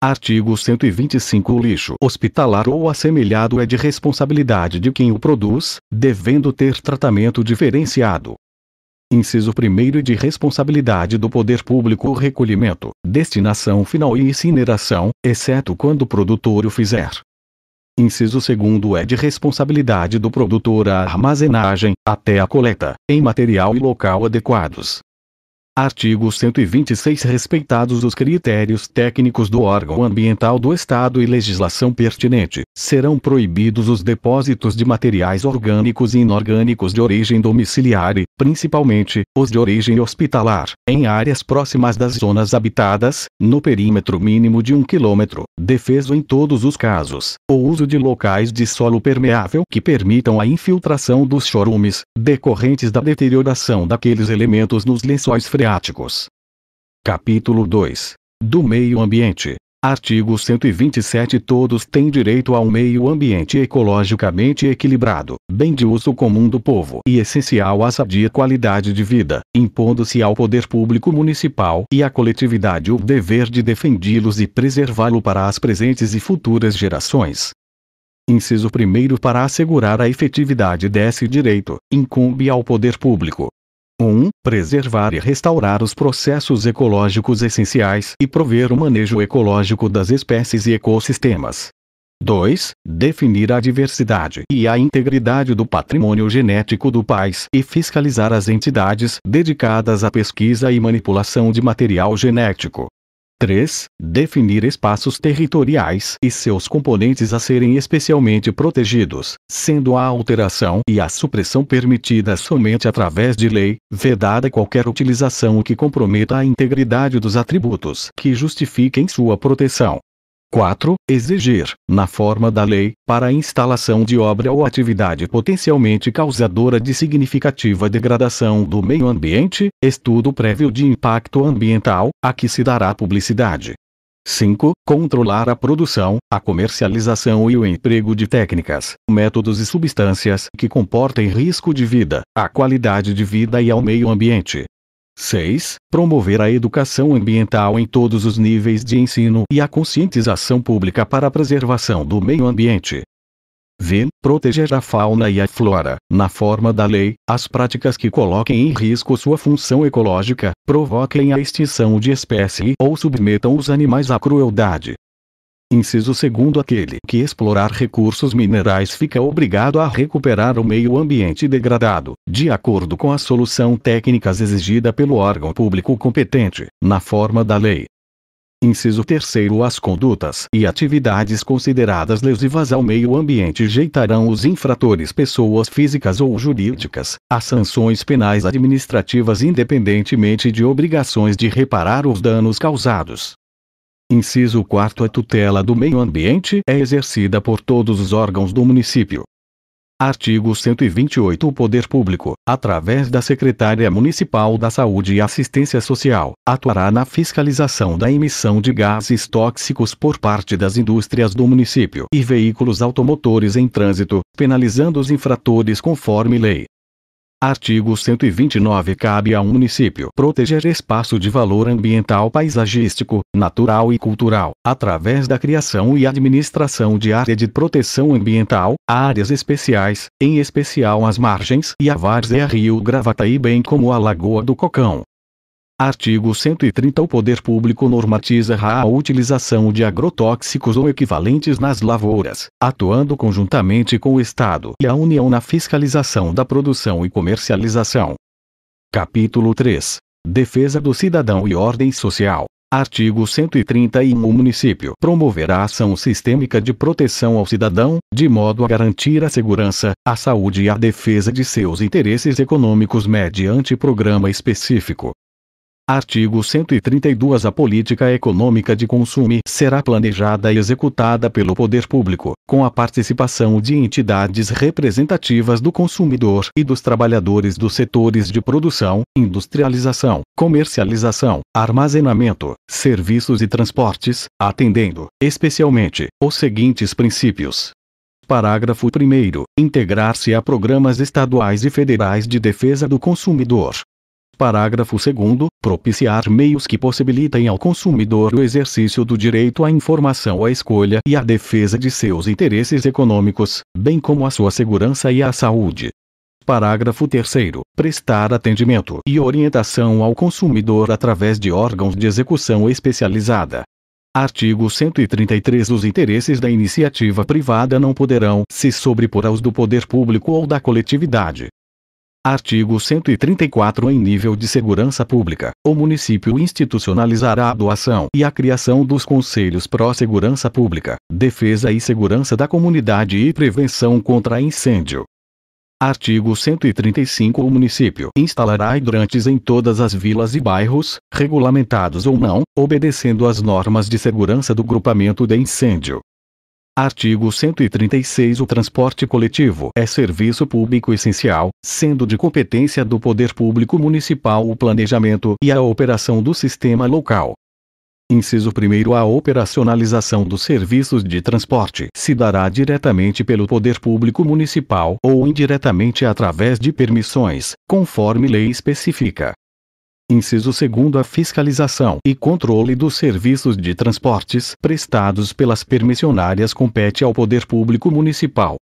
Artigo 125. O lixo hospitalar ou assemelhado é de responsabilidade de quem o produz, devendo ter tratamento diferenciado. Inciso 1º. De responsabilidade do poder público o recolhimento, destinação final e incineração, exceto quando o produtor o fizer. Inciso 2º. É de responsabilidade do produtor a armazenagem, até a coleta, em material e local adequados. Artigo 126. Respeitados os critérios técnicos do órgão ambiental do Estado e legislação pertinente, serão proibidos os depósitos de materiais orgânicos e inorgânicos de origem domiciliar e, principalmente, os de origem hospitalar, em áreas próximas das zonas habitadas, no perímetro mínimo de 1 km, defeso em todos os casos, o uso de locais de solo permeável que permitam a infiltração dos chorumes, decorrentes da deterioração daqueles elementos nos lençóis freáticos. Capítulo 2. Do meio ambiente. Artigo 127. Todos têm direito a um meio ambiente ecologicamente equilibrado, bem de uso comum do povo e essencial à sadia qualidade de vida, impondo-se ao poder público municipal e à coletividade o dever de defendê-los e preservá-lo para as presentes e futuras gerações. Inciso 1. Para assegurar a efetividade desse direito, incumbe ao poder público: 1. Preservar e restaurar os processos ecológicos essenciais e prover o manejo ecológico das espécies e ecossistemas. 2. Definir a diversidade e a integridade do patrimônio genético do país e fiscalizar as entidades dedicadas à pesquisa e manipulação de material genético. 3. Definir espaços territoriais e seus componentes a serem especialmente protegidos, sendo a alteração e a supressão permitidas somente através de lei, vedada qualquer utilização que comprometa a integridade dos atributos que justifiquem sua proteção. 4. Exigir, na forma da lei, para a instalação de obra ou atividade potencialmente causadora de significativa degradação do meio ambiente, estudo prévio de impacto ambiental, a que se dará publicidade. 5. Controlar a produção, a comercialização e o emprego de técnicas, métodos e substâncias que comportem risco de vida, à qualidade de vida e ao meio ambiente. 6. Promover a educação ambiental em todos os níveis de ensino e a conscientização pública para a preservação do meio ambiente. V. Proteger a fauna e a flora, na forma da lei, as práticas que coloquem em risco sua função ecológica, provoquem a extinção de espécie ou submetam os animais à crueldade. Inciso 2. Aquele que explorar recursos minerais fica obrigado a recuperar o meio ambiente degradado, de acordo com a solução técnicas exigida pelo órgão público competente, na forma da lei. Inciso 3. As condutas e atividades consideradas lesivas ao meio ambiente jeitarão os infratores pessoas físicas ou jurídicas, a sanções penais administrativas independentemente de obrigações de reparar os danos causados. Inciso 4. A tutela do meio ambiente é exercida por todos os órgãos do município. Artigo 128. O poder público, através da Secretaria Municipal da Saúde e Assistência Social, atuará na fiscalização da emissão de gases tóxicos por parte das indústrias do município e veículos automotores em trânsito, penalizando os infratores conforme lei. Artigo 129. Cabe a um município proteger espaço de valor ambiental paisagístico, natural e cultural, através da criação e administração de área de proteção ambiental, áreas especiais, em especial as margens e a várzea Rio Gravataí bem como a Lagoa do Cocão. Artigo 130. O poder público normatizará a utilização de agrotóxicos ou equivalentes nas lavouras, atuando conjuntamente com o Estado e a União na fiscalização da produção e comercialização. Capítulo 3. Defesa do cidadão e ordem social. Artigo 131. O município promoverá ação sistêmica de proteção ao cidadão, de modo a garantir a segurança, a saúde e a defesa de seus interesses econômicos mediante programa específico. Artigo 132. A política econômica de consumo será planejada e executada pelo poder público, com a participação de entidades representativas do consumidor e dos trabalhadores dos setores de produção, industrialização, comercialização, armazenamento, serviços e transportes, atendendo, especialmente, os seguintes princípios. Parágrafo 1º. Integrar-se a programas estaduais e federais de defesa do consumidor. Parágrafo 2º. Propiciar meios que possibilitem ao consumidor o exercício do direito à informação, à escolha e à defesa de seus interesses econômicos, bem como à sua segurança e à saúde. Parágrafo 3º. Prestar atendimento e orientação ao consumidor através de órgãos de execução especializada. Artigo 133. Os interesses da iniciativa privada não poderão se sobrepor aos do poder público ou da coletividade. Artigo 134. Em nível de segurança pública, o município institucionalizará a doação e a criação dos conselhos pró-segurança pública, defesa e segurança da comunidade e prevenção contra incêndio. Artigo 135. O município instalará hidrantes em todas as vilas e bairros, regulamentados ou não, obedecendo às normas de segurança do grupamento de incêndio. Artigo 136. O transporte coletivo é serviço público essencial, sendo de competência do poder público municipal o planejamento e a operação do sistema local. Inciso 1. A operacionalização dos serviços de transporte se dará diretamente pelo poder público municipal ou indiretamente através de permissões, conforme lei especifica. Inciso 2. A fiscalização e controle dos serviços de transportes prestados pelas permissionárias compete ao poder público municipal.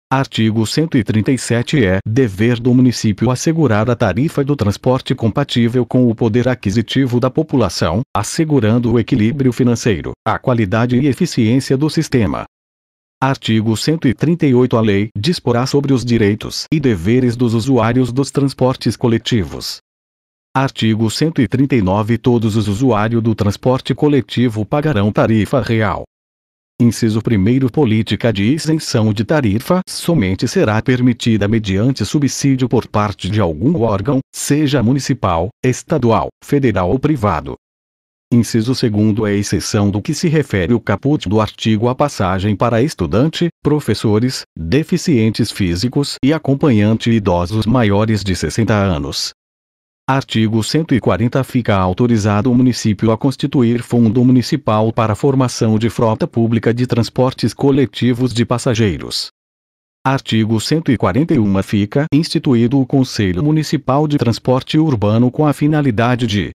Artigo 137. É dever do município assegurar a tarifa do transporte compatível com o poder aquisitivo da população, assegurando o equilíbrio financeiro, a qualidade e eficiência do sistema. Artigo 138. A lei disporá sobre os direitos e deveres dos usuários dos transportes coletivos. Artigo 139. Todos os usuários do transporte coletivo pagarão tarifa real. Inciso 1. Política de isenção de tarifa somente será permitida mediante subsídio por parte de algum órgão, seja municipal, estadual, federal ou privado. Inciso 2. É exceção do que se refere o caput do artigo a passagem para estudante, professores, deficientes físicos e acompanhante idosos maiores de 60 anos. Artigo 140. Fica autorizado o município a constituir fundo municipal para a formação de frota pública de transportes coletivos de passageiros. Artigo 141. Fica instituído o Conselho Municipal de Transporte Urbano com a finalidade de: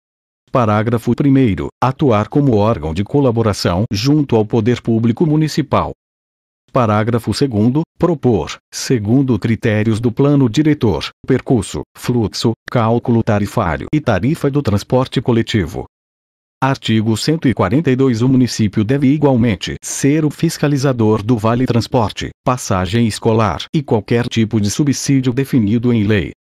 parágrafo 1º, atuar como órgão de colaboração junto ao poder público municipal. Parágrafo 2º, propor, segundo critérios do plano diretor, percurso, fluxo, cálculo tarifário e tarifa do transporte coletivo. Artigo 142. O município deve igualmente ser o fiscalizador do Vale Transporte, passagem escolar e qualquer tipo de subsídio definido em lei.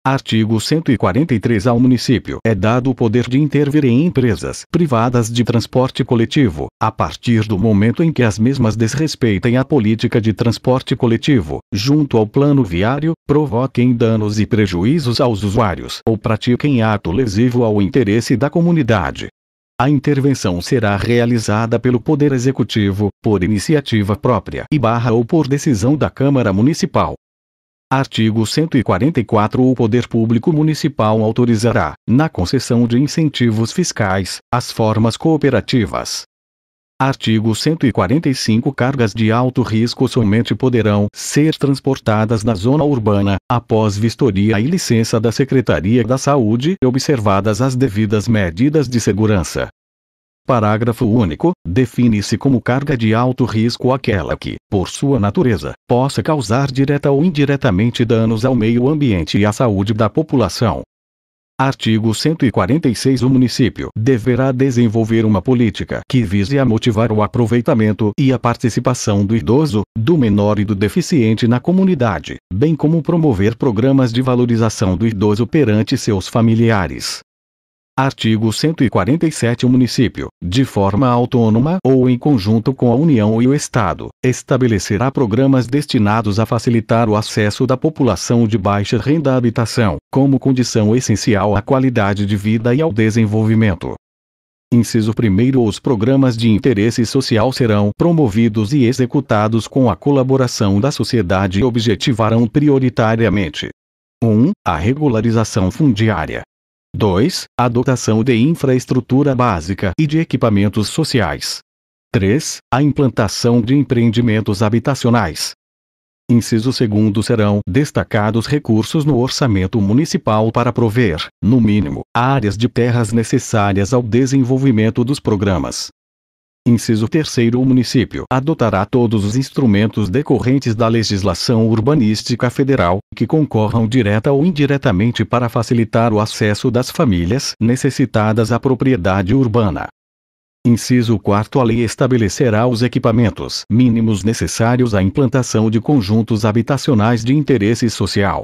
Artigo 143. Ao município é dado o poder de intervir em empresas privadas de transporte coletivo, a partir do momento em que as mesmas desrespeitem a política de transporte coletivo, junto ao plano viário, provoquem danos e prejuízos aos usuários ou pratiquem ato lesivo ao interesse da comunidade. A intervenção será realizada pelo Poder Executivo, por iniciativa própria ou por decisão da Câmara Municipal. Artigo 144. O poder público municipal autorizará, na concessão de incentivos fiscais, as formas cooperativas. Artigo 145. Cargas de alto risco somente poderão ser transportadas na zona urbana, após vistoria e licença da Secretaria da Saúde, observadas as devidas medidas de segurança. Parágrafo único. Define-se como carga de alto risco aquela que, por sua natureza, possa causar direta ou indiretamente danos ao meio ambiente e à saúde da população. Artigo 146. O município deverá desenvolver uma política que vise a motivar o aproveitamento e a participação do idoso, do menor e do deficiente na comunidade, bem como promover programas de valorização do idoso perante seus familiares. Artigo 147. O município, de forma autônoma ou em conjunto com a União e o Estado, estabelecerá programas destinados a facilitar o acesso da população de baixa renda à habitação, como condição essencial à qualidade de vida e ao desenvolvimento. Inciso 1. Os programas de interesse social serão promovidos e executados com a colaboração da sociedade e objetivarão prioritariamente: 1. A regularização fundiária. 2. A dotação de infraestrutura básica e de equipamentos sociais. 3. A implantação de empreendimentos habitacionais. Inciso 2. Serão destacados recursos no orçamento municipal para prover, no mínimo, áreas de terras necessárias ao desenvolvimento dos programas. Inciso 3. O município adotará todos os instrumentos decorrentes da legislação urbanística federal, que concorram direta ou indiretamente para facilitar o acesso das famílias necessitadas à propriedade urbana. Inciso 4. A lei estabelecerá os equipamentos mínimos necessários à implantação de conjuntos habitacionais de interesse social.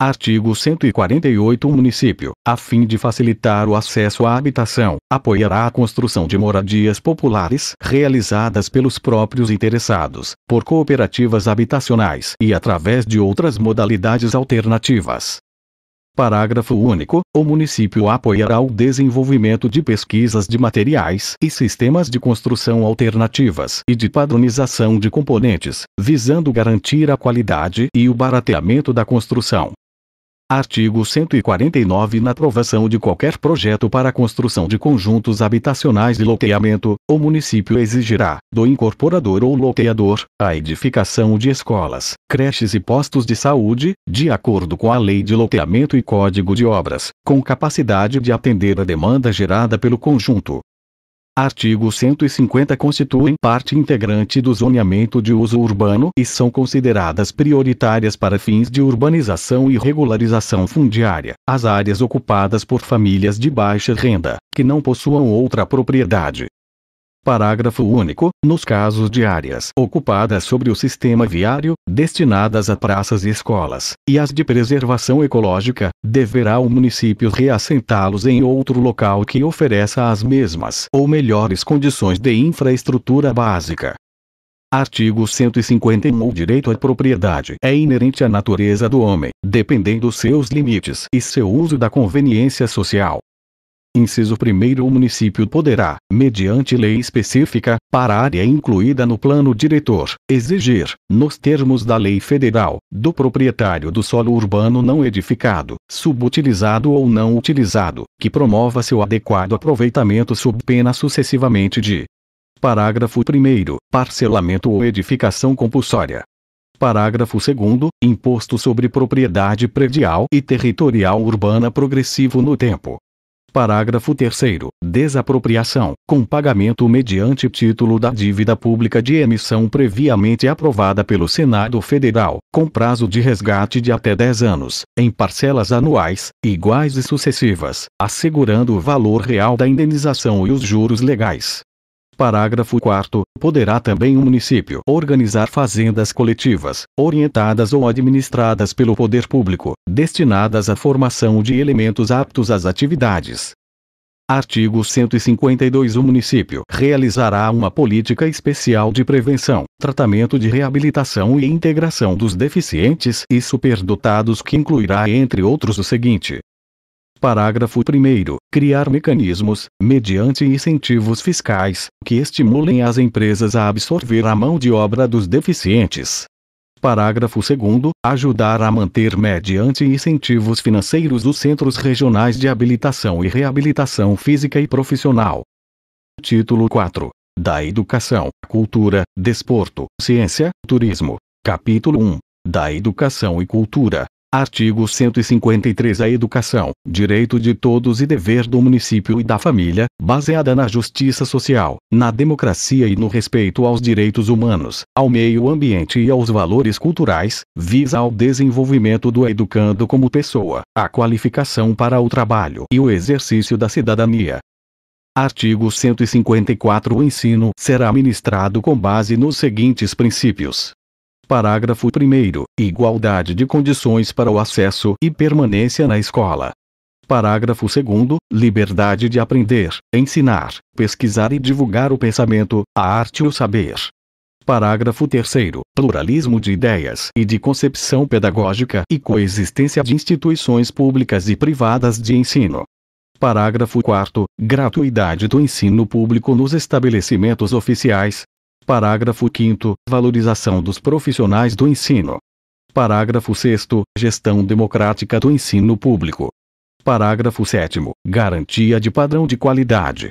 Artigo 148. O município, a fim de facilitar o acesso à habitação, apoiará a construção de moradias populares realizadas pelos próprios interessados, por cooperativas habitacionais e através de outras modalidades alternativas. Parágrafo único. O município apoiará o desenvolvimento de pesquisas de materiais e sistemas de construção alternativas e de padronização de componentes, visando garantir a qualidade e o barateamento da construção. Artigo 149. Na aprovação de qualquer projeto para a construção de conjuntos habitacionais e loteamento, o município exigirá, do incorporador ou loteador, a edificação de escolas, creches e postos de saúde, de acordo com a Lei de Loteamento e Código de Obras, com capacidade de atender a demanda gerada pelo conjunto. Artigo 150. Constituem parte integrante do zoneamento de uso urbano e são consideradas prioritárias para fins de urbanização e regularização fundiária, as áreas ocupadas por famílias de baixa renda, que não possuam outra propriedade. Parágrafo único. Nos casos de áreas ocupadas sobre o sistema viário, destinadas a praças e escolas, e as de preservação ecológica, deverá o município reassentá-los em outro local que ofereça as mesmas ou melhores condições de infraestrutura básica. Artigo 151. O direito à propriedade é inerente à natureza do homem, dependendo dos seus limites e seu uso da conveniência social. Inciso 1. O município poderá, mediante lei específica, para a área incluída no plano diretor, exigir, nos termos da lei federal, do proprietário do solo urbano não edificado, subutilizado ou não utilizado, que promova seu adequado aproveitamento sob pena sucessivamente de: Parágrafo 1. Parcelamento ou edificação compulsória. Parágrafo 2. Imposto sobre propriedade predial e territorial urbana progressivo no tempo. Parágrafo 3. Desapropriação, com pagamento mediante título da dívida pública de emissão previamente aprovada pelo Senado Federal, com prazo de resgate de até 10 anos, em parcelas anuais, iguais e sucessivas, assegurando o valor real da indenização e os juros legais. Parágrafo 4. Poderá também o município organizar fazendas coletivas, orientadas ou administradas pelo poder público, destinadas à formação de elementos aptos às atividades. Artigo 152. O município realizará uma política especial de prevenção, tratamento de reabilitação e integração dos deficientes e superdotados que incluirá entre outros o seguinte: Parágrafo 1. Criar mecanismos, mediante incentivos fiscais, que estimulem as empresas a absorver a mão de obra dos deficientes. Parágrafo 2. Ajudar a manter mediante incentivos financeiros os centros regionais de habilitação e reabilitação física e profissional. Título 4. Da Educação, Cultura, Desporto, Ciência, Turismo. Capítulo 1. Da Educação e Cultura. Artigo 153. A educação, direito de todos e dever do município e da família, baseada na justiça social, na democracia e no respeito aos direitos humanos, ao meio ambiente e aos valores culturais, visa ao desenvolvimento do educando como pessoa, a qualificação para o trabalho e o exercício da cidadania. Artigo 154. O ensino será ministrado com base nos seguintes princípios. Parágrafo 1. Igualdade de condições para o acesso e permanência na escola. Parágrafo 2. Liberdade de aprender, ensinar, pesquisar e divulgar o pensamento, a arte e o saber. Parágrafo 3. Pluralismo de ideias e de concepção pedagógica e coexistência de instituições públicas e privadas de ensino. Parágrafo 4. Gratuidade do ensino público nos estabelecimentos oficiais. Parágrafo 5. Valorização dos profissionais do ensino. Parágrafo 6. Gestão democrática do ensino público. Parágrafo 7. Garantia de padrão de qualidade.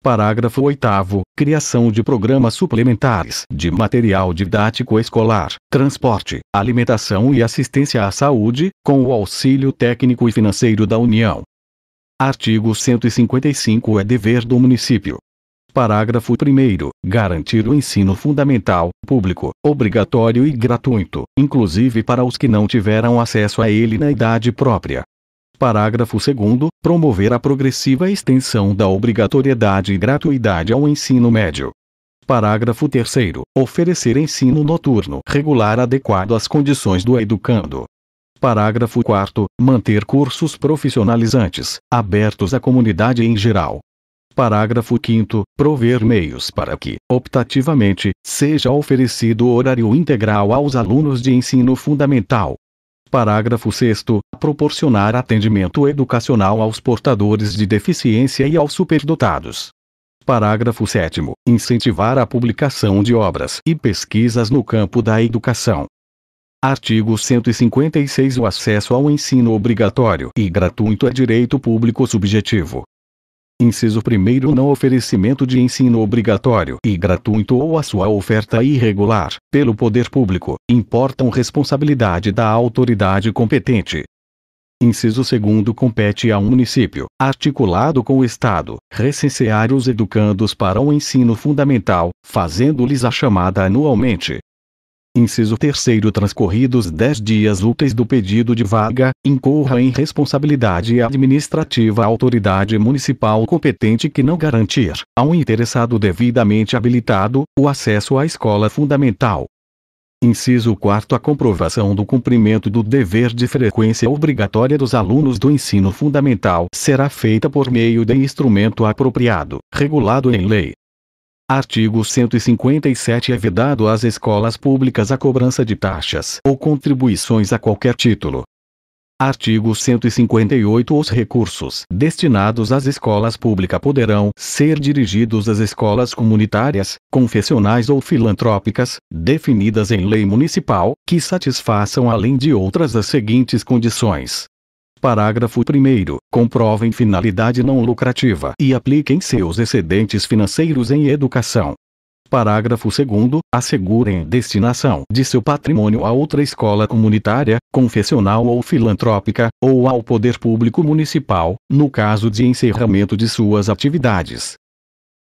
Parágrafo 8. Criação de programas suplementares de material didático escolar, transporte, alimentação e assistência à saúde, com o auxílio técnico e financeiro da União. Artigo 155. É dever do município. Parágrafo 1. Garantir o ensino fundamental, público, obrigatório e gratuito, inclusive para os que não tiveram acesso a ele na idade própria. Parágrafo 2. Promover a progressiva extensão da obrigatoriedade e gratuidade ao ensino médio. Parágrafo 3. Oferecer ensino noturno regular adequado às condições do educando. Parágrafo 4º. Manter cursos profissionalizantes, abertos à comunidade em geral. Parágrafo 5º. Prover meios para que, optativamente, seja oferecido horário integral aos alunos de ensino fundamental. Parágrafo 6º. Proporcionar atendimento educacional aos portadores de deficiência e aos superdotados. Parágrafo 7º. Incentivar a publicação de obras e pesquisas no campo da educação. Artigo 156. O acesso ao ensino obrigatório e gratuito é direito público subjetivo. Inciso 1º. Não oferecimento de ensino obrigatório e gratuito ou a sua oferta irregular, pelo poder público, importam responsabilidade da autoridade competente. Inciso 2º. Compete a um município, articulado com o Estado, recensear os educandos para o ensino fundamental, fazendo-lhes a chamada anualmente. Inciso 3º. Transcorridos 10 dias úteis do pedido de vaga, incorra em responsabilidade administrativa a autoridade municipal competente que não garantir, a um interessado devidamente habilitado, o acesso à escola fundamental. Inciso 4º. A comprovação do cumprimento do dever de frequência obrigatória dos alunos do ensino fundamental será feita por meio de instrumento apropriado, regulado em lei. Artigo 157. É vedado às escolas públicas a cobrança de taxas ou contribuições a qualquer título. Artigo 158. Os recursos destinados às escolas públicas poderão ser dirigidos às escolas comunitárias, confessionais ou filantrópicas, definidas em lei municipal, que satisfaçam além de outras as seguintes condições. Parágrafo 1º. Comprovem finalidade não lucrativa e apliquem seus excedentes financeiros em educação. Parágrafo 2º. Assegurem destinação de seu patrimônio a outra escola comunitária, confessional ou filantrópica, ou ao poder público municipal, no caso de encerramento de suas atividades.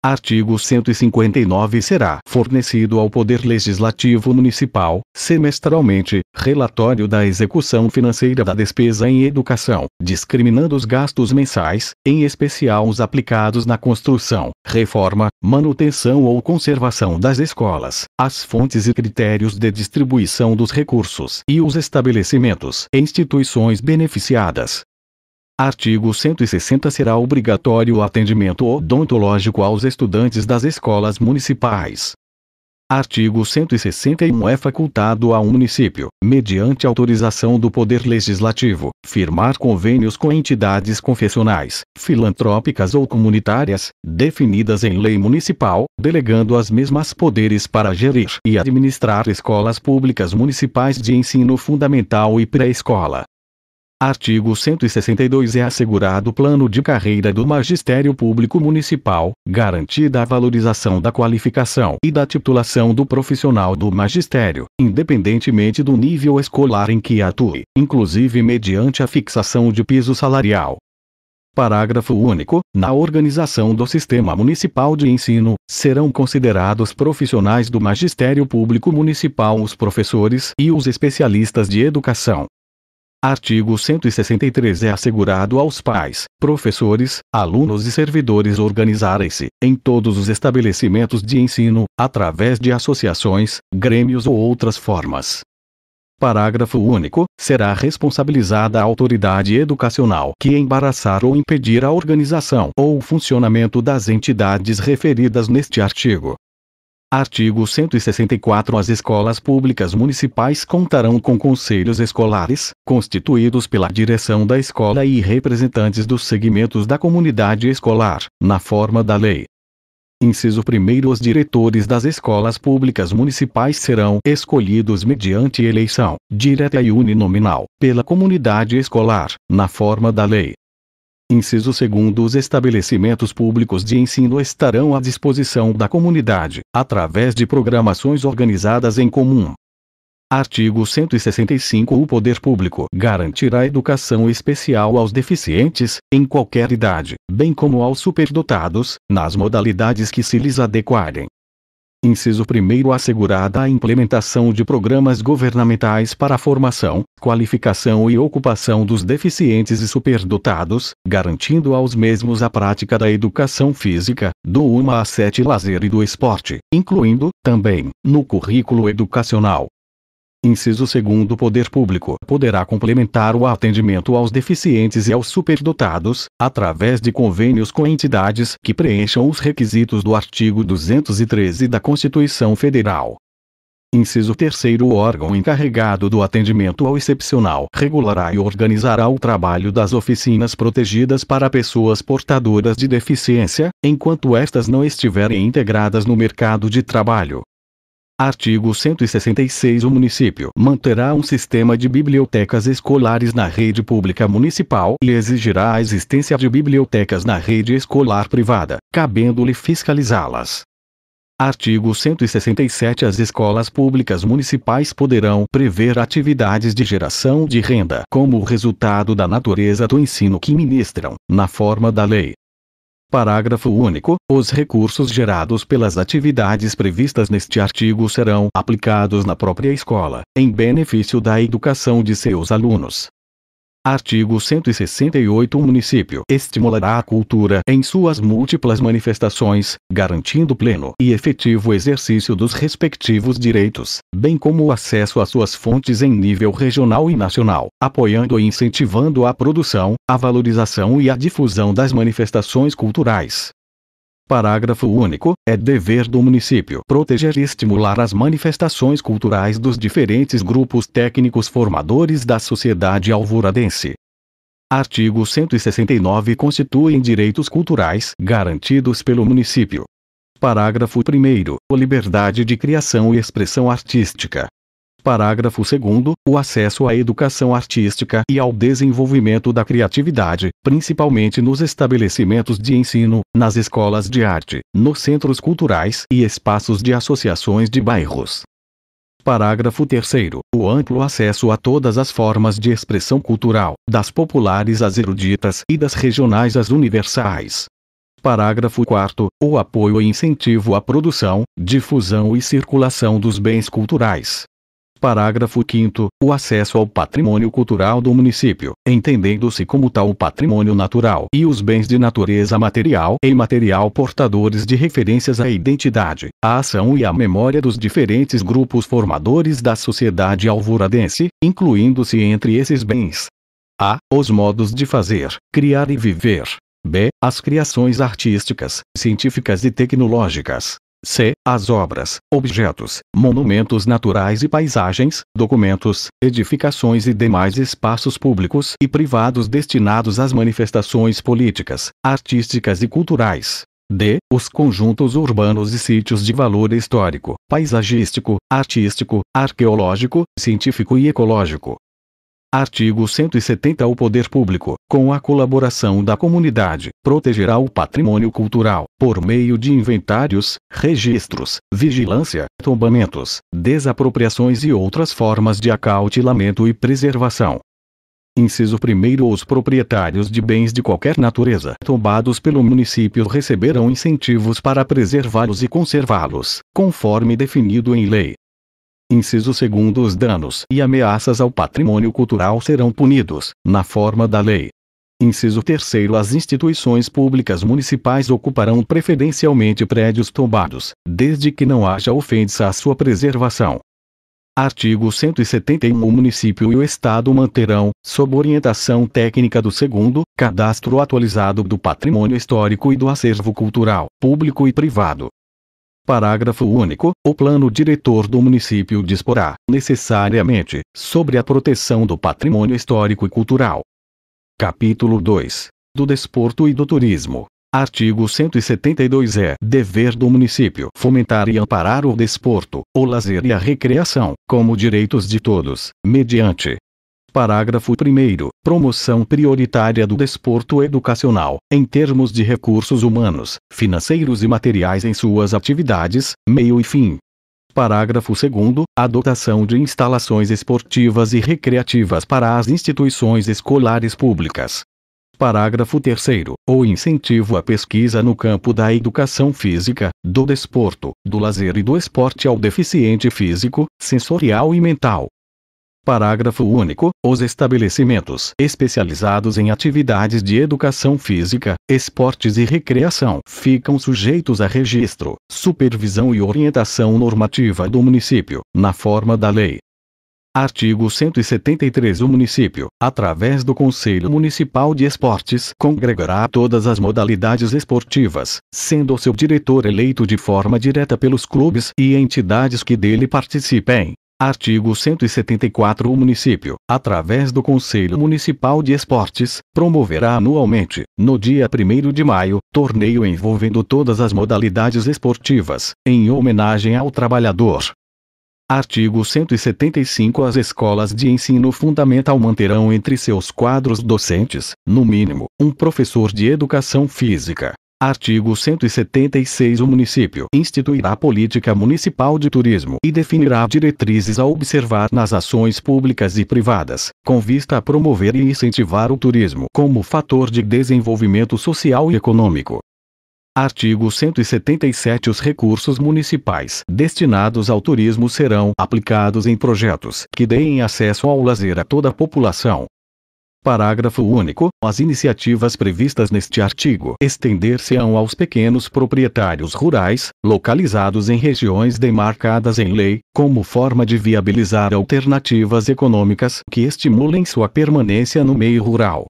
Artigo 159. Será fornecido ao Poder Legislativo Municipal, semestralmente, relatório da execução financeira da despesa em educação, discriminando os gastos mensais, em especial os aplicados na construção, reforma, manutenção ou conservação das escolas, as fontes e critérios de distribuição dos recursos e os estabelecimentos e instituições beneficiadas. Artigo 160. Será obrigatório o atendimento odontológico aos estudantes das escolas municipais. Artigo 161. É facultado a um município, mediante autorização do Poder Legislativo, firmar convênios com entidades confessionais, filantrópicas ou comunitárias, definidas em lei municipal, delegando às mesmas poderes para gerir e administrar escolas públicas municipais de ensino fundamental e pré-escola. Artigo 162. É assegurado plano de carreira do Magistério Público Municipal, garantida a valorização da qualificação e da titulação do profissional do magistério, independentemente do nível escolar em que atue, inclusive mediante a fixação de piso salarial. Parágrafo único. Na organização do Sistema Municipal de Ensino, serão considerados profissionais do Magistério Público Municipal os professores e os especialistas de educação. Artigo 163. É assegurado aos pais, professores, alunos e servidores organizarem-se, em todos os estabelecimentos de ensino, através de associações, grêmios ou outras formas. Parágrafo único. Será responsabilizada a autoridade educacional que embaraçar ou impedir a organização ou o funcionamento das entidades referidas neste artigo. Artigo 164. As escolas públicas municipais contarão com conselhos escolares, constituídos pela direção da escola e representantes dos segmentos da comunidade escolar, na forma da lei. Inciso 1º. Os diretores das escolas públicas municipais serão escolhidos mediante eleição, direta e uninominal, pela comunidade escolar, na forma da lei. Inciso 2º. Os estabelecimentos públicos de ensino estarão à disposição da comunidade, através de programações organizadas em comum. Artigo 165. O poder público garantirá educação especial aos deficientes, em qualquer idade, bem como aos superdotados, nas modalidades que se lhes adequarem. Inciso 1º. Assegurada a implementação de programas governamentais para a formação, qualificação e ocupação dos deficientes e superdotados, garantindo aos mesmos a prática da educação física, do 1 a 7 lazer e do esporte, incluindo, também, no currículo educacional. Inciso 2º. O poder público poderá complementar o atendimento aos deficientes e aos superdotados, através de convênios com entidades que preencham os requisitos do artigo 213 da Constituição Federal. Inciso 3º. O órgão encarregado do atendimento ao excepcional regulará e organizará o trabalho das oficinas protegidas para pessoas portadoras de deficiência, enquanto estas não estiverem integradas no mercado de trabalho. Artigo 166. O município manterá um sistema de bibliotecas escolares na rede pública municipal e exigirá a existência de bibliotecas na rede escolar privada, cabendo-lhe fiscalizá-las. Artigo 167. As escolas públicas municipais poderão prever atividades de geração de renda como resultado da natureza do ensino que ministram, na forma da lei. Parágrafo único. Os recursos gerados pelas atividades previstas neste artigo serão aplicados na própria escola, em benefício da educação de seus alunos. Artigo 168. O município estimulará a cultura em suas múltiplas manifestações, garantindo pleno e efetivo exercício dos respectivos direitos, bem como o acesso às suas fontes em nível regional e nacional, apoiando e incentivando a produção, a valorização e a difusão das manifestações culturais. Parágrafo único. É dever do município proteger e estimular as manifestações culturais dos diferentes grupos técnicos formadores da sociedade alvoradense. Artigo 169. Constituem direitos culturais garantidos pelo município. Parágrafo 1º. A liberdade de criação e expressão artística. Parágrafo 2º. O acesso à educação artística e ao desenvolvimento da criatividade, principalmente nos estabelecimentos de ensino, nas escolas de arte, nos centros culturais e espaços de associações de bairros. Parágrafo 3º. O amplo acesso a todas as formas de expressão cultural, das populares às eruditas e das regionais às universais. Parágrafo 4º. O apoio e incentivo à produção, difusão e circulação dos bens culturais. Parágrafo 5º. O acesso ao patrimônio cultural do município, entendendo-se como tal o patrimônio natural e os bens de natureza material e imaterial portadores de referências à identidade, à ação e à memória dos diferentes grupos formadores da sociedade alvoradense, incluindo-se entre esses bens: a. Os modos de fazer, criar e viver. b. As criações artísticas, científicas e tecnológicas. c. As obras, objetos, monumentos naturais e paisagens, documentos, edificações e demais espaços públicos e privados destinados às manifestações políticas, artísticas e culturais. d. Os conjuntos urbanos e sítios de valor histórico, paisagístico, artístico, arqueológico, científico e ecológico. Artigo 170. O poder público, com a colaboração da comunidade, protegerá o patrimônio cultural, por meio de inventários, registros, vigilância, tombamentos, desapropriações e outras formas de acautelamento e preservação. Inciso 1º. Os proprietários de bens de qualquer natureza tombados pelo município receberão incentivos para preservá-los e conservá-los, conforme definido em lei. Inciso 2º. Os danos e ameaças ao patrimônio cultural serão punidos, na forma da lei. Inciso 3º. As instituições públicas municipais ocuparão preferencialmente prédios tombados, desde que não haja ofensa à sua preservação. Artigo 171. O município e o Estado manterão, sob orientação técnica do 2º, cadastro atualizado do patrimônio histórico e do acervo cultural, público e privado. Parágrafo único. O plano diretor do município disporá, necessariamente, sobre a proteção do patrimônio histórico e cultural. Capítulo 2. Do desporto e do turismo. Artigo 172. É dever do município fomentar e amparar o desporto, o lazer e a recreação, como direitos de todos, mediante: parágrafo 1º. Promoção prioritária do desporto educacional, em termos de recursos humanos, financeiros e materiais em suas atividades, meio e fim. Parágrafo 2º. A dotação de instalações esportivas e recreativas para as instituições escolares públicas. Parágrafo 3º. O incentivo à pesquisa no campo da educação física, do desporto, do lazer e do esporte ao deficiente físico, sensorial e mental. Parágrafo único. Os estabelecimentos especializados em atividades de educação física, esportes e recreação ficam sujeitos a registro, supervisão e orientação normativa do município, na forma da lei. Artigo 173. O município, através do Conselho Municipal de Esportes, congregará todas as modalidades esportivas, sendo seu diretor eleito de forma direta pelos clubes e entidades que dele participem. Artigo 174. O município, através do Conselho Municipal de Esportes, promoverá anualmente, no dia 1º de maio, torneio envolvendo todas as modalidades esportivas, em homenagem ao trabalhador. Artigo 175. As escolas de ensino fundamental manterão entre seus quadros docentes, no mínimo, um professor de educação física. Artigo 176. O município instituirá política municipal de turismo e definirá diretrizes a observar nas ações públicas e privadas, com vista a promover e incentivar o turismo como fator de desenvolvimento social e econômico. Artigo 177. Os recursos municipais destinados ao turismo serão aplicados em projetos que deem acesso ao lazer a toda a população. Parágrafo único. As iniciativas previstas neste artigo estender-se-ão aos pequenos proprietários rurais, localizados em regiões demarcadas em lei, como forma de viabilizar alternativas econômicas que estimulem sua permanência no meio rural.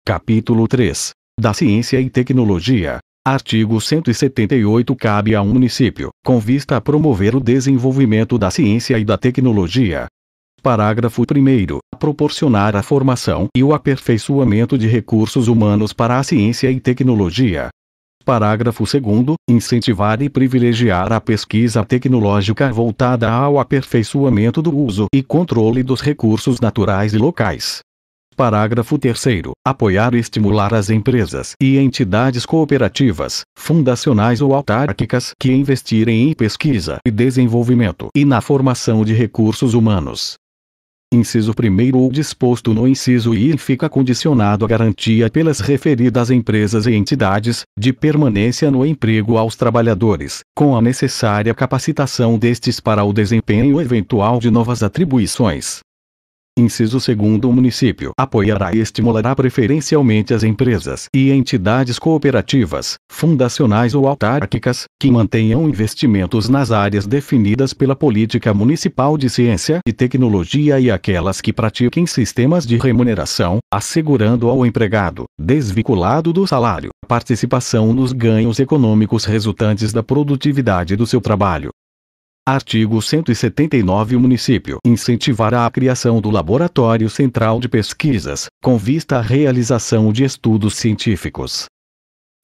Capítulo 3. Da Ciência e Tecnologia. Artigo 178. Cabe a um município, com vista a promover o desenvolvimento da ciência e da tecnologia. Parágrafo 1º. Proporcionar a formação e o aperfeiçoamento de recursos humanos para a ciência e tecnologia. Parágrafo 2º. Incentivar e privilegiar a pesquisa tecnológica voltada ao aperfeiçoamento do uso e controle dos recursos naturais e locais. Parágrafo 3º. Apoiar e estimular as empresas e entidades cooperativas, fundacionais ou autárquicas que investirem em pesquisa e desenvolvimento e na formação de recursos humanos. Inciso 1º. O disposto no inciso I fica condicionado à garantia pelas referidas empresas e entidades, de permanência no emprego aos trabalhadores, com a necessária capacitação destes para o desempenho eventual de novas atribuições. Inciso 2º. O município apoiará e estimulará preferencialmente as empresas e entidades cooperativas, fundacionais ou autárquicas, que mantenham investimentos nas áreas definidas pela Política Municipal de Ciência e Tecnologia e aquelas que pratiquem sistemas de remuneração, assegurando ao empregado, desvinculado do salário, participação nos ganhos econômicos resultantes da produtividade do seu trabalho. Artigo 179. O município incentivará a criação do Laboratório Central de Pesquisas, com vista à realização de estudos científicos.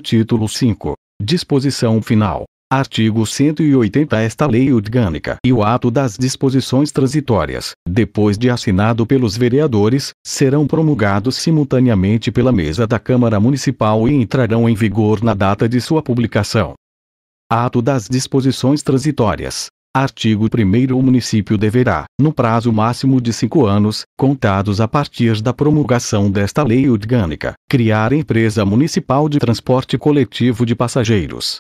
Título 5. Disposição final. Artigo 180. Esta lei orgânica e o ato das disposições transitórias, depois de assinado pelos vereadores, serão promulgados simultaneamente pela mesa da Câmara Municipal e entrarão em vigor na data de sua publicação. Ato das disposições transitórias. Artigo 1º. O município deverá, no prazo máximo de 5 anos, contados a partir da promulgação desta lei orgânica, criar empresa municipal de transporte coletivo de passageiros.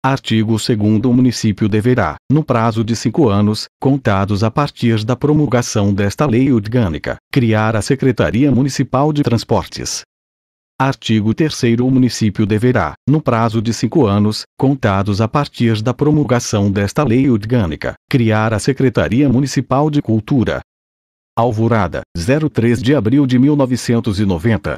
Artigo 2º. O município deverá, no prazo de 5 anos, contados a partir da promulgação desta lei orgânica, criar a Secretaria Municipal de Transportes. Artigo 3º. O município deverá, no prazo de 5 anos, contados a partir da promulgação desta lei orgânica, criar a Secretaria Municipal de Cultura. Alvorada, 03 de abril de 1990.